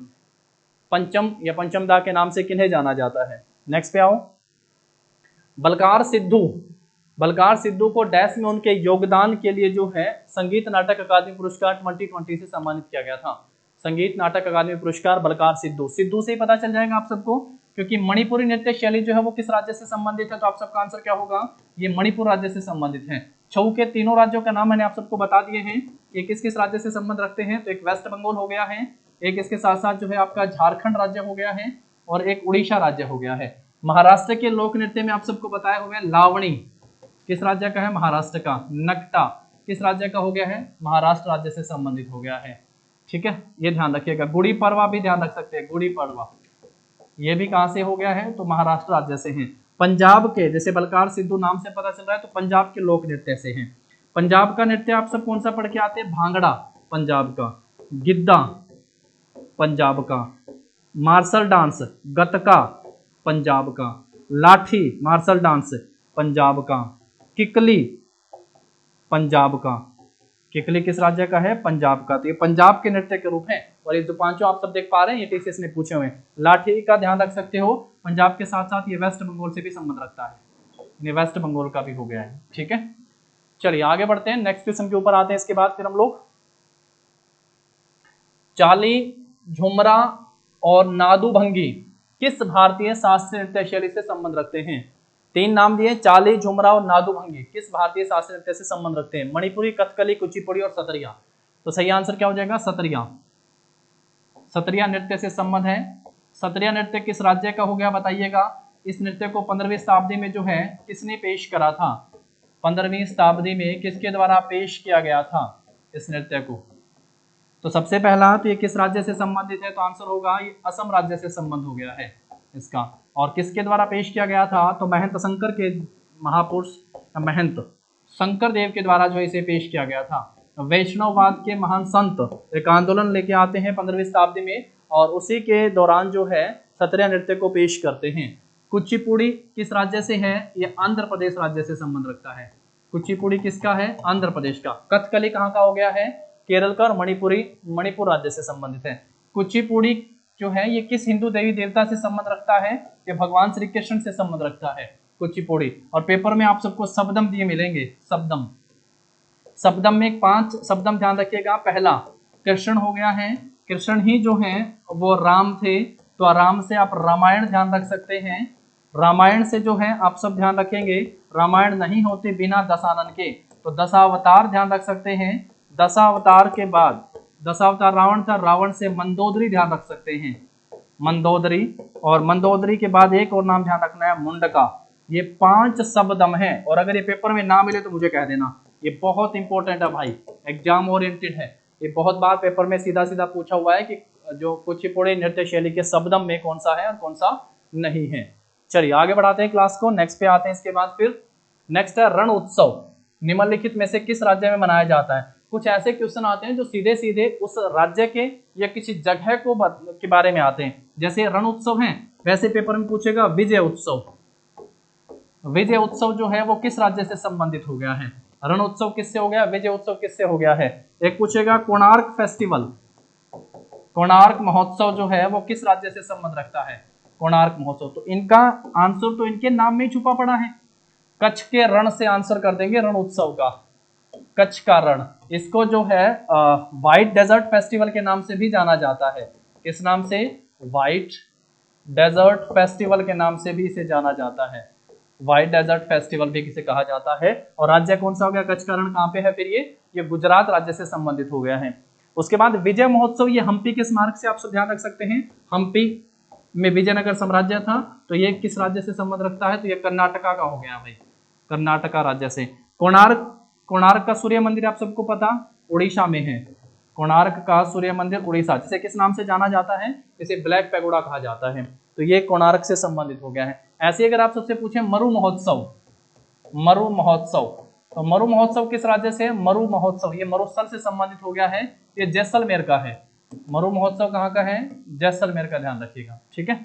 पंचम या पंचम दा के नाम से किन्हें जाना जाता है? नेक्स्ट पे आओ, बलकार सिद्धू, बलकार सिद्धू को डैश में उनके योगदान के लिए जो है संगीत नाटक अकादमी पुरस्कार 2020 से सम्मानित किया गया था। संगीत नाटक अकादमी पुरस्कार बलकार सिद्धू, सिद्धू से ही पता चल जाएगा आप सबको, क्योंकि मणिपुरी नृत्य शैली जो है वो किस राज्य से संबंधित है? तो आप सबका आंसर क्या होगा? ये मणिपुर राज्य से संबंधित है। छऊ के तीनों राज्यों का नाम मैंने आप सबको बता दिए हैं कि किस किस राज्य से संबंध रखते हैं। तो एक वेस्ट बंगाल हो गया है, एक इसके साथ साथ जो है आपका झारखंड राज्य हो गया है, और एक उड़ीसा राज्य हो गया है। महाराष्ट्र के लोक नृत्य में आप सबको बताया हुआ है लावणी, किस राज्य का है? महाराष्ट्र का। नकटा किस राज्य का हो गया है? महाराष्ट्र राज्य से संबंधित हो गया है, ठीक है, ये ध्यान रखिएगा। गुड़ी पड़वा भी ध्यान रख सकते हैं, गुड़ी पड़वा ये भी कहां से हो गया है? तो महाराष्ट्र राज्य से हैं। पंजाब के, जैसे बलकार सिद्धू नाम से पता चल रहा है, तो पंजाब के लोक नृत्य से हैं। पंजाब का नृत्य आप सब कौन सा पढ़ के आते हैं? भांगड़ा पंजाब का, गिद्दा पंजाब का, मार्शल डांस गतका पंजाब का, लाठी मार्शल डांस पंजाब का, किकली पंजाब का। किकली किस राज्य का है? पंजाब का। तो ये पंजाब के नृत्य के रूप है। और ये जो पांचों आप सब देख पा रहे हैं ये टीसीएस ने पूछे हुए हैं। लाठी का ध्यान रख सकते हो, पंजाब के साथ साथ ये वेस्ट बंगाल से भी संबंध रखता है, ये वेस्ट बंगाल का भी हो गया है, ठीक है। चलिए आगे बढ़ते हैं, नेक्स्ट क्वेश्चन के ऊपर आते हैं। इसके बाद फिर हम लोग चाली, झुमरा और नादू भंगी किस भारतीय शास्त्रीय नृत्य शैली से संबंध रखते हैं? तीन नाम दिए, चाली, झुमरा और नादू भंगी किस भारतीय शास्त्रीय नृत्य से संबंध रखते हैं? मणिपुरी, कथकली, कुचिपुड़ी और सतरिया। तो सही आंसर क्या हो जाएगा? सतरिया। सतरिया नृत्य से संबंध है। सतरिया नृत्य किस राज्य का हो गया बताइएगा? इस नृत्य को 15वीं शताब्दी में जो है किसने पेश करा था? 15वीं शताब्दी में किसके द्वारा पेश किया गया था इस नृत्य को? तो सबसे पहला तो ये किस राज्य से संबंधित है? तो आंसर होगा ये असम राज्य से संबंध हो गया है इसका। और किसके द्वारा पेश किया गया था? तो महंत शंकर के, महापुरुष महंत शंकर देव के द्वारा जो इसे पेश किया गया था। वैष्णववाद के महान संत एक आंदोलन लेके आते हैं 15वीं शताब्दी में, और उसी के दौरान जो है सतरिया नृत्य को पेश करते हैं। कुचिपुड़ी किस राज्य से है? ये आंध्र प्रदेश राज्य से संबंध रखता है। कुचिपुड़ी किसका है? आंध्र प्रदेश का। कथकली कहाँ का हो गया है? केरल का। और मणिपुरी मणिपुर राज्य से संबंधित है। कुचिपुड़ी जो है ये किस हिंदू देवी देवता से संबंध रखता है? ये भगवान श्री कृष्ण से संबंध रखता है कुचिपुड़ी। और पेपर में आप सबको शब्दम दिए मिलेंगे, शब्दम। शब्दम में 5 शब्दम ध्यान रखिएगा। पहला कृष्ण हो गया है, कृष्ण ही जो है वो राम थे, तो राम से आप रामायण ध्यान रख सकते हैं। रामायण से जो है आप सब ध्यान रखेंगे, रामायण नहीं होते बिना दशानन के, तो दशावतार ध्यान रख सकते हैं। दशावतार के बाद, दशावतार रावण था, रावण से मंदोदरी ध्यान रख सकते हैं, मंदोदरी। और मंदोदरी के बाद एक और नाम ध्यान रखना है, मुंडका। ये 5 शब्दम है, और अगर ये पेपर में ना मिले तो मुझे कह देना, ये बहुत इंपॉर्टेंट है भाई, एग्जाम ओरिएंटेड है। ये बहुत बार पेपर में सीधा सीधा पूछा हुआ है कि जो कुचिपुड़ी नृत्य शैली के शब्दम में कौन सा है और कौन सा नहीं है। चलिए आगे बढ़ाते हैं क्लास को, नेक्स्ट पे आते हैं। इसके बाद फिर नेक्स्ट है रण उत्सव, निम्नलिखित में से किस राज्य में मनाया जाता है। कुछ ऐसे क्वेश्चन आते हैं जो सीधे सीधे उस राज्य के या किसी जगह को के बारे में आते हैं, जैसे रण उत्सव है, वैसे पेपर में पूछेगा विजय उत्सव। विजय उत्सव जो है वो किस राज्य से संबंधित हो गया है, रण उत्सव किससे हो गया, विजय उत्सव किससे हो गया है। एक पूछेगा कोणार्क फेस्टिवल, कोणार्क महोत्सव जो है वो किस राज्य से संबंध रखता है, कोणार्क महोत्सव। तो इनका आंसर तो इनके नाम में ही छुपा पड़ा है, कच्छ के रण से आंसर कर देंगे, रण उत्सव का, कच्छ का रण। इसको जो है व्हाइट डेजर्ट फेस्टिवल के नाम से भी जाना जाता है, किस नाम से, व्हाइट डेजर्ट फेस्टिवल के नाम से भी इसे जाना जाता है, व्हाइट डेजर्ट फेस्टिवल भी किसे कहा जाता है। और राज्य कौन सा हो गया, कच्छ का रण कहाँ पे है फिर, ये गुजरात राज्य से संबंधित हो गया है। उसके बाद विजय महोत्सव, ये हम्पी के स्मारक से आप सब ध्यान रख सकते हैं, हम्पी में विजयनगर साम्राज्य था, तो ये किस राज्य से संबंध रखता है, तो ये कर्नाटका का हो गया भाई, कर्नाटका राज्य से। कोणार्क, कोणार्क का सूर्य मंदिर आप सबको पता उड़ीसा में है, कोणार्क का सूर्य मंदिर उड़ीसा, जिसे किस नाम से जाना जाता है, इसे ब्लैक पैगोडा कहा जाता है, तो ये कोणार्क से संबंधित हो गया है। ऐसे अगर आप सबसे पूछें मरु महोत्सव, मरु महोत्सव, तो मरु महोत्सव किस राज्य से है, मरु महोत्सव ये मरुस्थल से संबंधित हो गया है, ये जैसलमेर का है। मरु महोत्सव कहाँ का है, जैसलमेर का, ध्यान रखिएगा, ठीक है।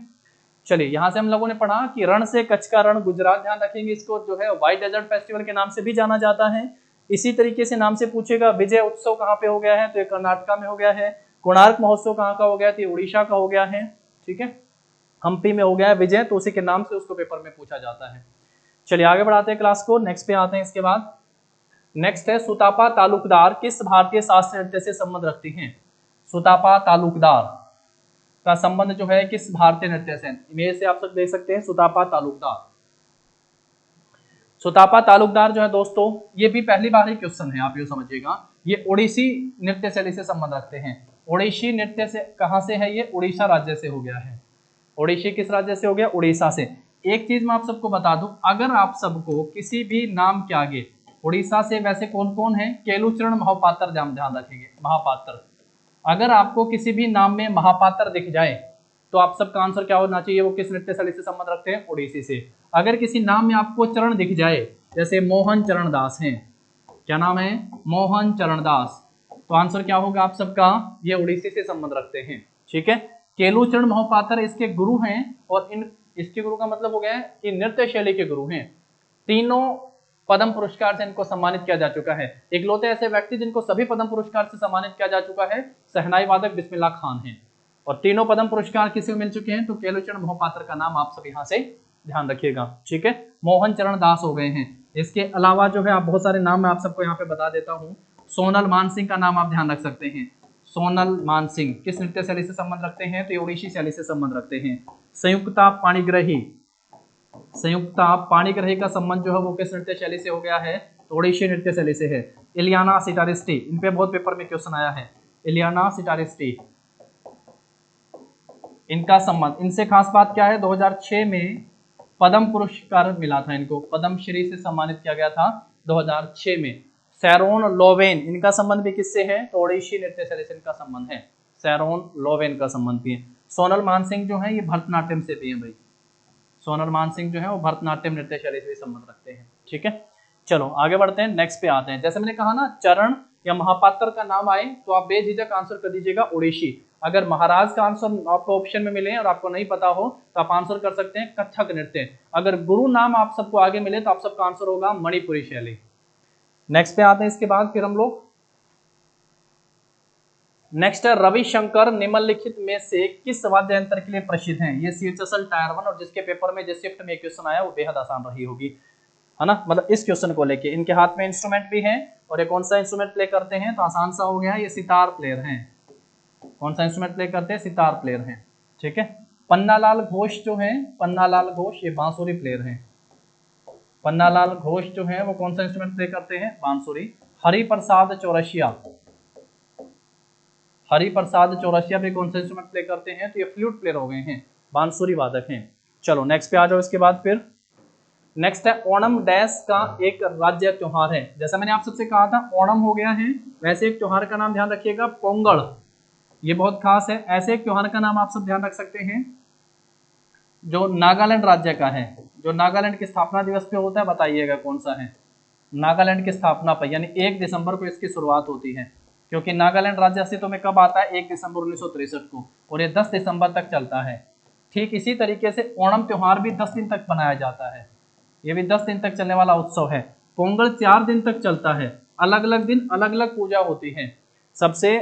चलिए यहाँ से हम लोगों ने पढ़ा कि रण से कच्छ का रण गुजरात, ध्यान रखेंगे, इसको जो है व्हाइट डेजर्ट फेस्टिवल के नाम से भी जाना जाता है। इसी तरीके से नाम से पूछेगा विजय उत्सव कहाँ पे हो गया है, तो ये कर्नाटका में हो गया है। कोणार्क महोत्सव कहाँ का हो गया, तो ये उड़ीसा का हो गया है, ठीक है। हम्पी में हो गया है विजय, तो उसी के नाम से उसको पेपर में पूछा जाता है। चलिए आगे बढ़ाते हैं क्लास को, नेक्स्ट पे आते हैं। इसके बाद नेक्स्ट है सुतापा तालुकदार किस भारतीय शास्त्रीय नृत्य से संबंध रखती हैं, सुतापा तालुकदार का संबंध जो है किस भारतीय नृत्य से, इमेज से आप सब देख सकते हैं, सुतापा तालुकदार। सुतापा तालुकदार जो है दोस्तों, ये भी पहली बार ही क्वेश्चन है, आप ये समझिएगा, ये ओडिसी नृत्य शैली से संबंध रखते हैं। ओडिसी नृत्य से कहां से है, ये उड़ीसा राज्य से हो गया है। ओडिसी किस राज्य से हो गया, उड़ीसा से। एक चीज मैं आप सबको बता दूं, अगर आप सबको किसी भी नाम के आगे उड़ीसा से वैसे कौन कौन है, केलुचरण महापात्र, ध्यान रखेंगे, महापात्र। अगर आपको किसी भी नाम में महापात्र दिख जाए तो आप सबका आंसर क्या होना चाहिए, वो किस नृत्य शैली से संबंध रखते हैं, ओडिसी से। अगर किसी नाम में आपको चरण दिख जाए, जैसे मोहन चरण दास हैं, क्या नाम है, मोहन चरण दास, तो आंसर क्या होगा आप सबका, ये ओडिसी से संबंध रखते हैं, ठीक है। केलुचरण महापात्र इसके गुरु हैं, और इसके गुरु का मतलब हो गया है कि नृत्य शैली के गुरु हैं। तीनों पद्म पुरस्कार से इनको सम्मानित किया जा चुका है। इकलौते ऐसे व्यक्ति जिनको सभी पद्म पुरस्कार से सम्मानित किया जा चुका है, शहनाई वादक बिस्मिल्लाह खान हैं। और तीनों पद्म पुरस्कार किसे मिल चुके हैं, तो केलुचरण महापात्र का नाम आप सब यहाँ से ध्यान रखिएगा, ठीक है। मोहन चरण दास हो गए हैं। इसके अलावा जो है आप बहुत सारे नाम मैं आप सबको यहाँ पे बता देता हूँ। सोनल मानसिंह का नाम आप ध्यान रख सकते हैं, सोनल मानसिंह किस नृत्य शैली से संबंध रखते हैं, तो ये ओडिसी शैली से संबंध रखते हैं। संयुक्ता पाणिग्रही, संयुक्ता पाणिग्रही का संबंध जो है वो किस नृत्य शैली से हो गया है, तो ओडिसी नृत्य शैली से है। इलियाना सिटारिस्टी, इन पे बहुत पेपर में क्वेश्चन आया है, इलियाना सिटारिस्टी, इनका संबंध, इनसे खास बात क्या है, 2006 में पद्म पुरस्कार मिला था इनको, पद्म श्री से सम्मानित किया गया था 2006 में। सैरोन लोवेन, इनका संबंध भी किससे है, तो ओडिसी नृत्य शैली से इनका संबंध है, सैरोन लोवेन का संबंध भी है। सोनल मानसिंह जो है ये भरतनाट्यम से भी है भाई, सोनल मानसिंह जो है वो भरतनाट्यम नृत्य शैली से भी संबंध रखते हैं, ठीक है। चलो आगे बढ़ते हैं, नेक्स्ट पे आते हैं। जैसे मैंने कहा ना, चरण या महापात्र का नाम आए तो आप बेझिझक आंसर कर दीजिएगा ओडिसी। अगर महाराज का आंसर आपको ऑप्शन में मिले और आपको नहीं पता हो तो आप आंसर कर सकते हैं कथक नृत्य। अगर गुरु नाम आप सबको आगे मिले तो आप सबका आंसर होगा मणिपुरी शैली। नेक्स्ट पे आते हैं, इसके बाद फिर हम लोग नेक्स्ट है रविशंकर निम्नलिखित में से किस वाद्य यंत्र के लिए प्रसिद्ध हैं। ये CHSL टायर 1 और जिसके पेपर में जिस शिफ्ट में क्वेश्चन आया वो बेहद आसान रही होगी, है ना। मतलब इस क्वेश्चन को लेके इनके हाथ में इंस्ट्रूमेंट भी है, और ये कौन सा इंस्ट्रूमेंट प्ले करते हैं, तो आसान सा हो गया, ये सितार प्लेयर हैं। कौन सा इंस्ट्रूमेंट प्ले करते हैं, सितार प्लेयर हैं, ठीक है। पन्नालाल घोष जो हैं, पन्नालाल घोष ये बांसुरी प्लेयर हैं। पन्नालाल घोष जो हैं वो कौन सा इंस्ट्रूमेंट प्ले करते हैं? बांसुरी। हरिप्रसाद चौरसिया, हरिप्रसाद चौरसिया भी कौन सा इंस्ट्रूमेंट प्ले करते हैं? तो ये फ्लूट प्लेयर हो गए हैं, बांसुरी वादक हैं। चलो नेक्स्ट पे आ जाओ। इसके बाद फिर नेक्स्ट है ओणम डैश का एक राज्य त्योहार है। जैसा मैंने आप सबसे कहा था ओणम हो गया है, वैसे एक त्योहार का नाम ध्यान रखिएगा पोंगल, ये बहुत खास है। ऐसे एक त्योहार का नाम आप सब ध्यान रख सकते हैं जो नागालैंड राज्य का है, जो नागालैंड की स्थापना दिवस पे होता है, बताइएगा कौन सा है? नागालैंड की स्थापना पर, यानी 1 दिसंबर को इसकी शुरुआत होती है, क्योंकि नागालैंड राज्य अस्तित्व में कब आता है? 1 दिसंबर 1963 को, और ये 10 दिसंबर तक चलता है। ठीक इसी तरीके से ओणम त्योहार भी 10 दिन तक मनाया जाता है, ये भी 10 दिन तक चलने वाला उत्सव है। पोंगल 4 दिन तक चलता है, अलग अलग दिन अलग अलग पूजा होती है। सबसे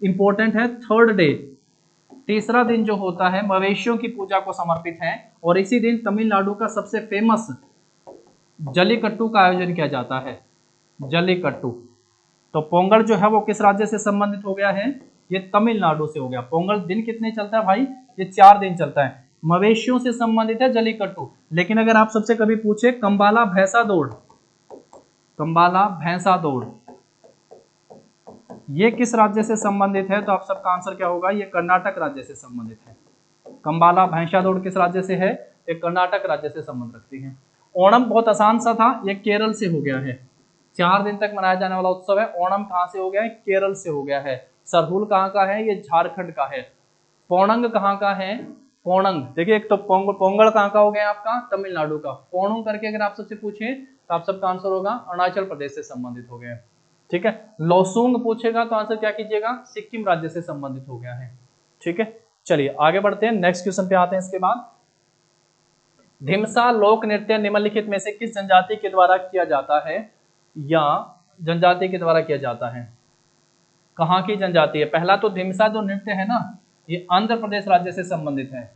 इंपॉर्टेंट है थर्ड डे, तीसरा दिन जो होता है मवेशियों की पूजा को समर्पित है, और इसी दिन तमिलनाडु का सबसे फेमस जल्लीकट्टू का आयोजन किया जाता है, जल्लीकट्टू। तो पोंगल जो है वो किस राज्य से संबंधित हो गया है? ये तमिलनाडु से हो गया। पोंगल दिन कितने चलता है भाई? ये 4 दिन चलता है। मवेशियों से संबंधित है जल्लीकट्टू। लेकिन अगर आप सबसे कभी पूछे कंबाला भैंसा दौड़, कंबाला भैंसा दौड़ ये किस राज्य से संबंधित है? तो आप सबका आंसर क्या होगा? ये कर्नाटक राज्य से संबंधित है। कंबाला भैंसा दौड़ किस राज्य से है? ये कर्नाटक राज्य से संबंध रखती है। ओणम बहुत आसान सा था, ये केरल से हो गया है। 4 दिन तक मनाया जाने वाला उत्सव है। ओणम कहाँ से हो गया है? केरल से हो गया है। सरहुल कहाँ का है? ये झारखंड का है। पोंगल कहाँ का है? पोंगल देखिए, एक तो पोंगल कहाँ का हो गया आपका? तमिलनाडु का। पोंगल करके अगर आप सबसे पूछे तो आप सबका आंसर होगा अरुणाचल प्रदेश से संबंधित हो गया। ठीक है। लोसूंग पूछेगा तो आंसर क्या कीजिएगा? सिक्किम राज्य से संबंधित हो गया है। ठीक है, चलिए आगे बढ़ते हैं, नेक्स्ट क्वेश्चन पे आते हैं। इसके बाद धिमसा लोक नृत्य निम्नलिखित में से किस जनजाति के द्वारा किया जाता है, या जनजाति के द्वारा किया जाता है? कहाँ की जनजाति है? पहला तो धिमसा जो नृत्य है ना, ये आंध्र प्रदेश राज्य से संबंधित है,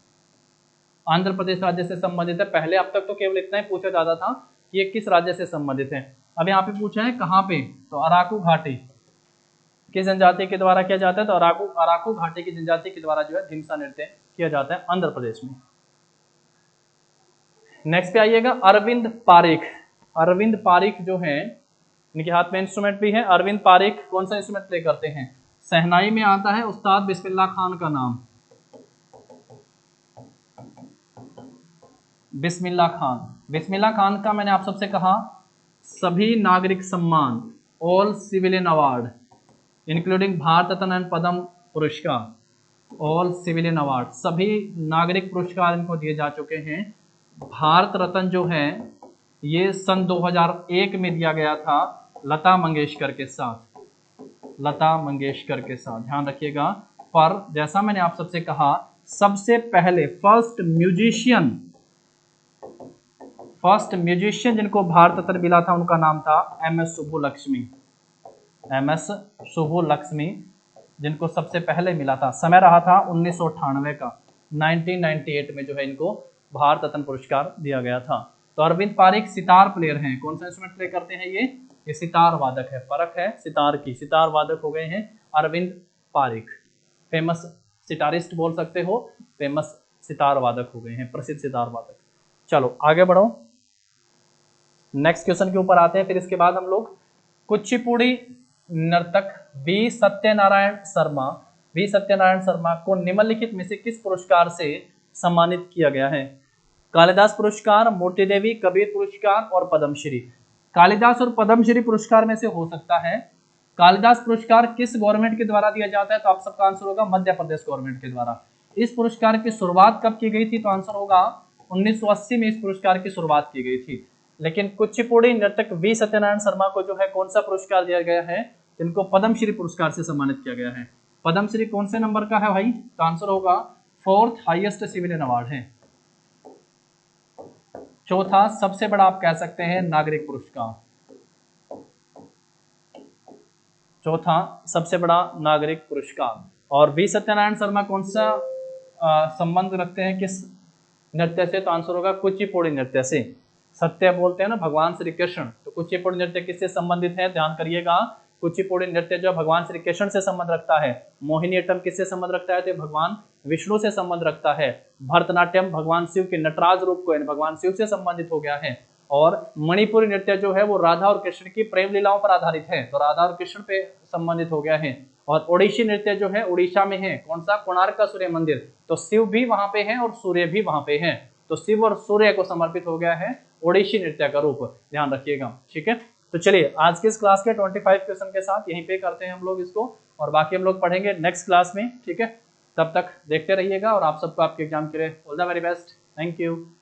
आंध्र प्रदेश राज्य से संबंधित है। पहले अब तक तो केवल इतना ही पूछा जाता था कि ये किस राज्य से संबंधित है। अब यहाँ पे पूछा है कहाँ पे, तो अराकू घाटी किस जनजाति के द्वारा किया जाता है? तो अराकू घाटी की जनजाति के द्वारा जो है धिमसा नृत्य किया जाता है आंध्र प्रदेश में। नेक्स्ट पे आइएगा अरविंद पारिक। अरविंद पारिक जो है, इनके हाथ में इंस्ट्रूमेंट भी है। अरविंद पारिक कौन सा इंस्ट्रूमेंट प्ले करते हैं? शहनाई में आता है उस्ताद बिस्मिल्लाह खान का नाम, बिस्मिल्लाह खान। बिस्मिल्लाह खान का मैंने आप सबसे कहा सभी नागरिक सम्मान, all civilian award including Bharat Ratna and Padma पुरस्कार, ऑल सिविलियन अवार्ड, सभी नागरिक पुरस्कार इनको दिए जा चुके हैं। भारत रत्न जो है ये सन 2001 में दिया गया था लता मंगेशकर के साथ, लता मंगेशकर के साथ, ध्यान रखिएगा। पर जैसा मैंने आप सबसे कहा, सबसे पहले फर्स्ट म्यूजिशियन जिनको भारत रत्न मिला था उनका नाम था MS सुब्बुलक्ष्मी, MS सुब्बुलक्ष्मी, जिनको सबसे पहले मिला था। समय रहा था 1998 का, 1998 में जो है इनको भारत रत्न पुरस्कार दिया गया था। तो अरविंद पारिक सितार प्लेयर हैं। कौन सा इंस्ट्रूमेंट प्ले करते हैं? ये सितार वादक है। फर्क है सितार की, सितार वादक हो गए हैं अरविंद पारिक। फेमस सितारिस्ट बोल सकते हो, फेमस सितार वादक हो गए हैं, प्रसिद्ध सितार वादक। चलो आगे बढ़ो, नेक्स्ट क्वेश्चन के ऊपर आते हैं। फिर इसके बाद हम लोग कुचिपुड़ी नर्तक वी सत्यनारायण शर्मा को निम्नलिखित में से किस पुरस्कार से सम्मानित किया गया है? कालिदास पुरस्कार, मोती देवी, कबीर पुरस्कार और पद्मश्री। कालिदास और पद्मश्री पुरस्कार में से हो सकता है। कालिदास पुरस्कार किस गवर्नमेंट के द्वारा दिया जाता है? तो आप सबका आंसर होगा मध्य प्रदेश गवर्नमेंट के द्वारा। इस पुरस्कार की शुरुआत कब की गई थी? तो आंसर होगा 1980 में इस पुरस्कार की शुरुआत की गई थी। लेकिन कुचिपुड़ी नर्तक वी सत्यनारायण शर्मा को जो है कौन सा पुरस्कार दिया गया है? इनको पद्मश्री पुरस्कार से सम्मानित किया गया है। पद्मश्री कौन से नंबर का है भाई? तो आंसर होगा 4th हाईएस्ट सिविलियन अवार्ड है, चौथा सबसे बड़ा आप कह सकते हैं नागरिक पुरस्कार, चौथा सबसे बड़ा नागरिक पुरस्कार। और वी सत्यनारायण शर्मा कौन सा संबंध रखते हैं किस नृत्य से? तो आंसर होगा कुचिपुड़ी नृत्य से। सत्य बोलते हैं ना भगवान श्री कृष्ण, तो कुचिपुड़ी नृत्य किससे संबंधित है? ध्यान करिएगा, कुचिपुड़ी नृत्य जो भगवान श्री कृष्ण से संबंध रखता है। मोहिनीअट्टम किससे संबंध रखता है, तो भगवान विष्णु से संबंध रखता है। भरतनाट्यम भगवान शिव के नटराज रूप को भगवान शिव से संबंधित हो गया है। और मणिपुरी नृत्य जो है वो राधा और कृष्ण की प्रेम लीलाओं पर आधारित है, तो राधा और कृष्ण पे संबंधित हो गया है। और ओडिसी नृत्य जो है उड़ीसा में है, कौन सा, कोणार्क का सूर्य मंदिर, तो शिव भी वहां पे है और सूर्य भी वहां पे है, तो शिव और सूर्य को समर्पित हो गया है ओडिसी नृत्य का रूप, ध्यान रखिएगा। ठीक है, तो चलिए आज के इस क्लास के 25 क्वेश्चन के साथ यहीं पे करते हैं हम लोग इसको, और बाकी हम लोग पढ़ेंगे नेक्स्ट क्लास में। ठीक है, तब तक देखते रहिएगा और आप सबको आपके एग्जाम के लिए all the very best. Thank you.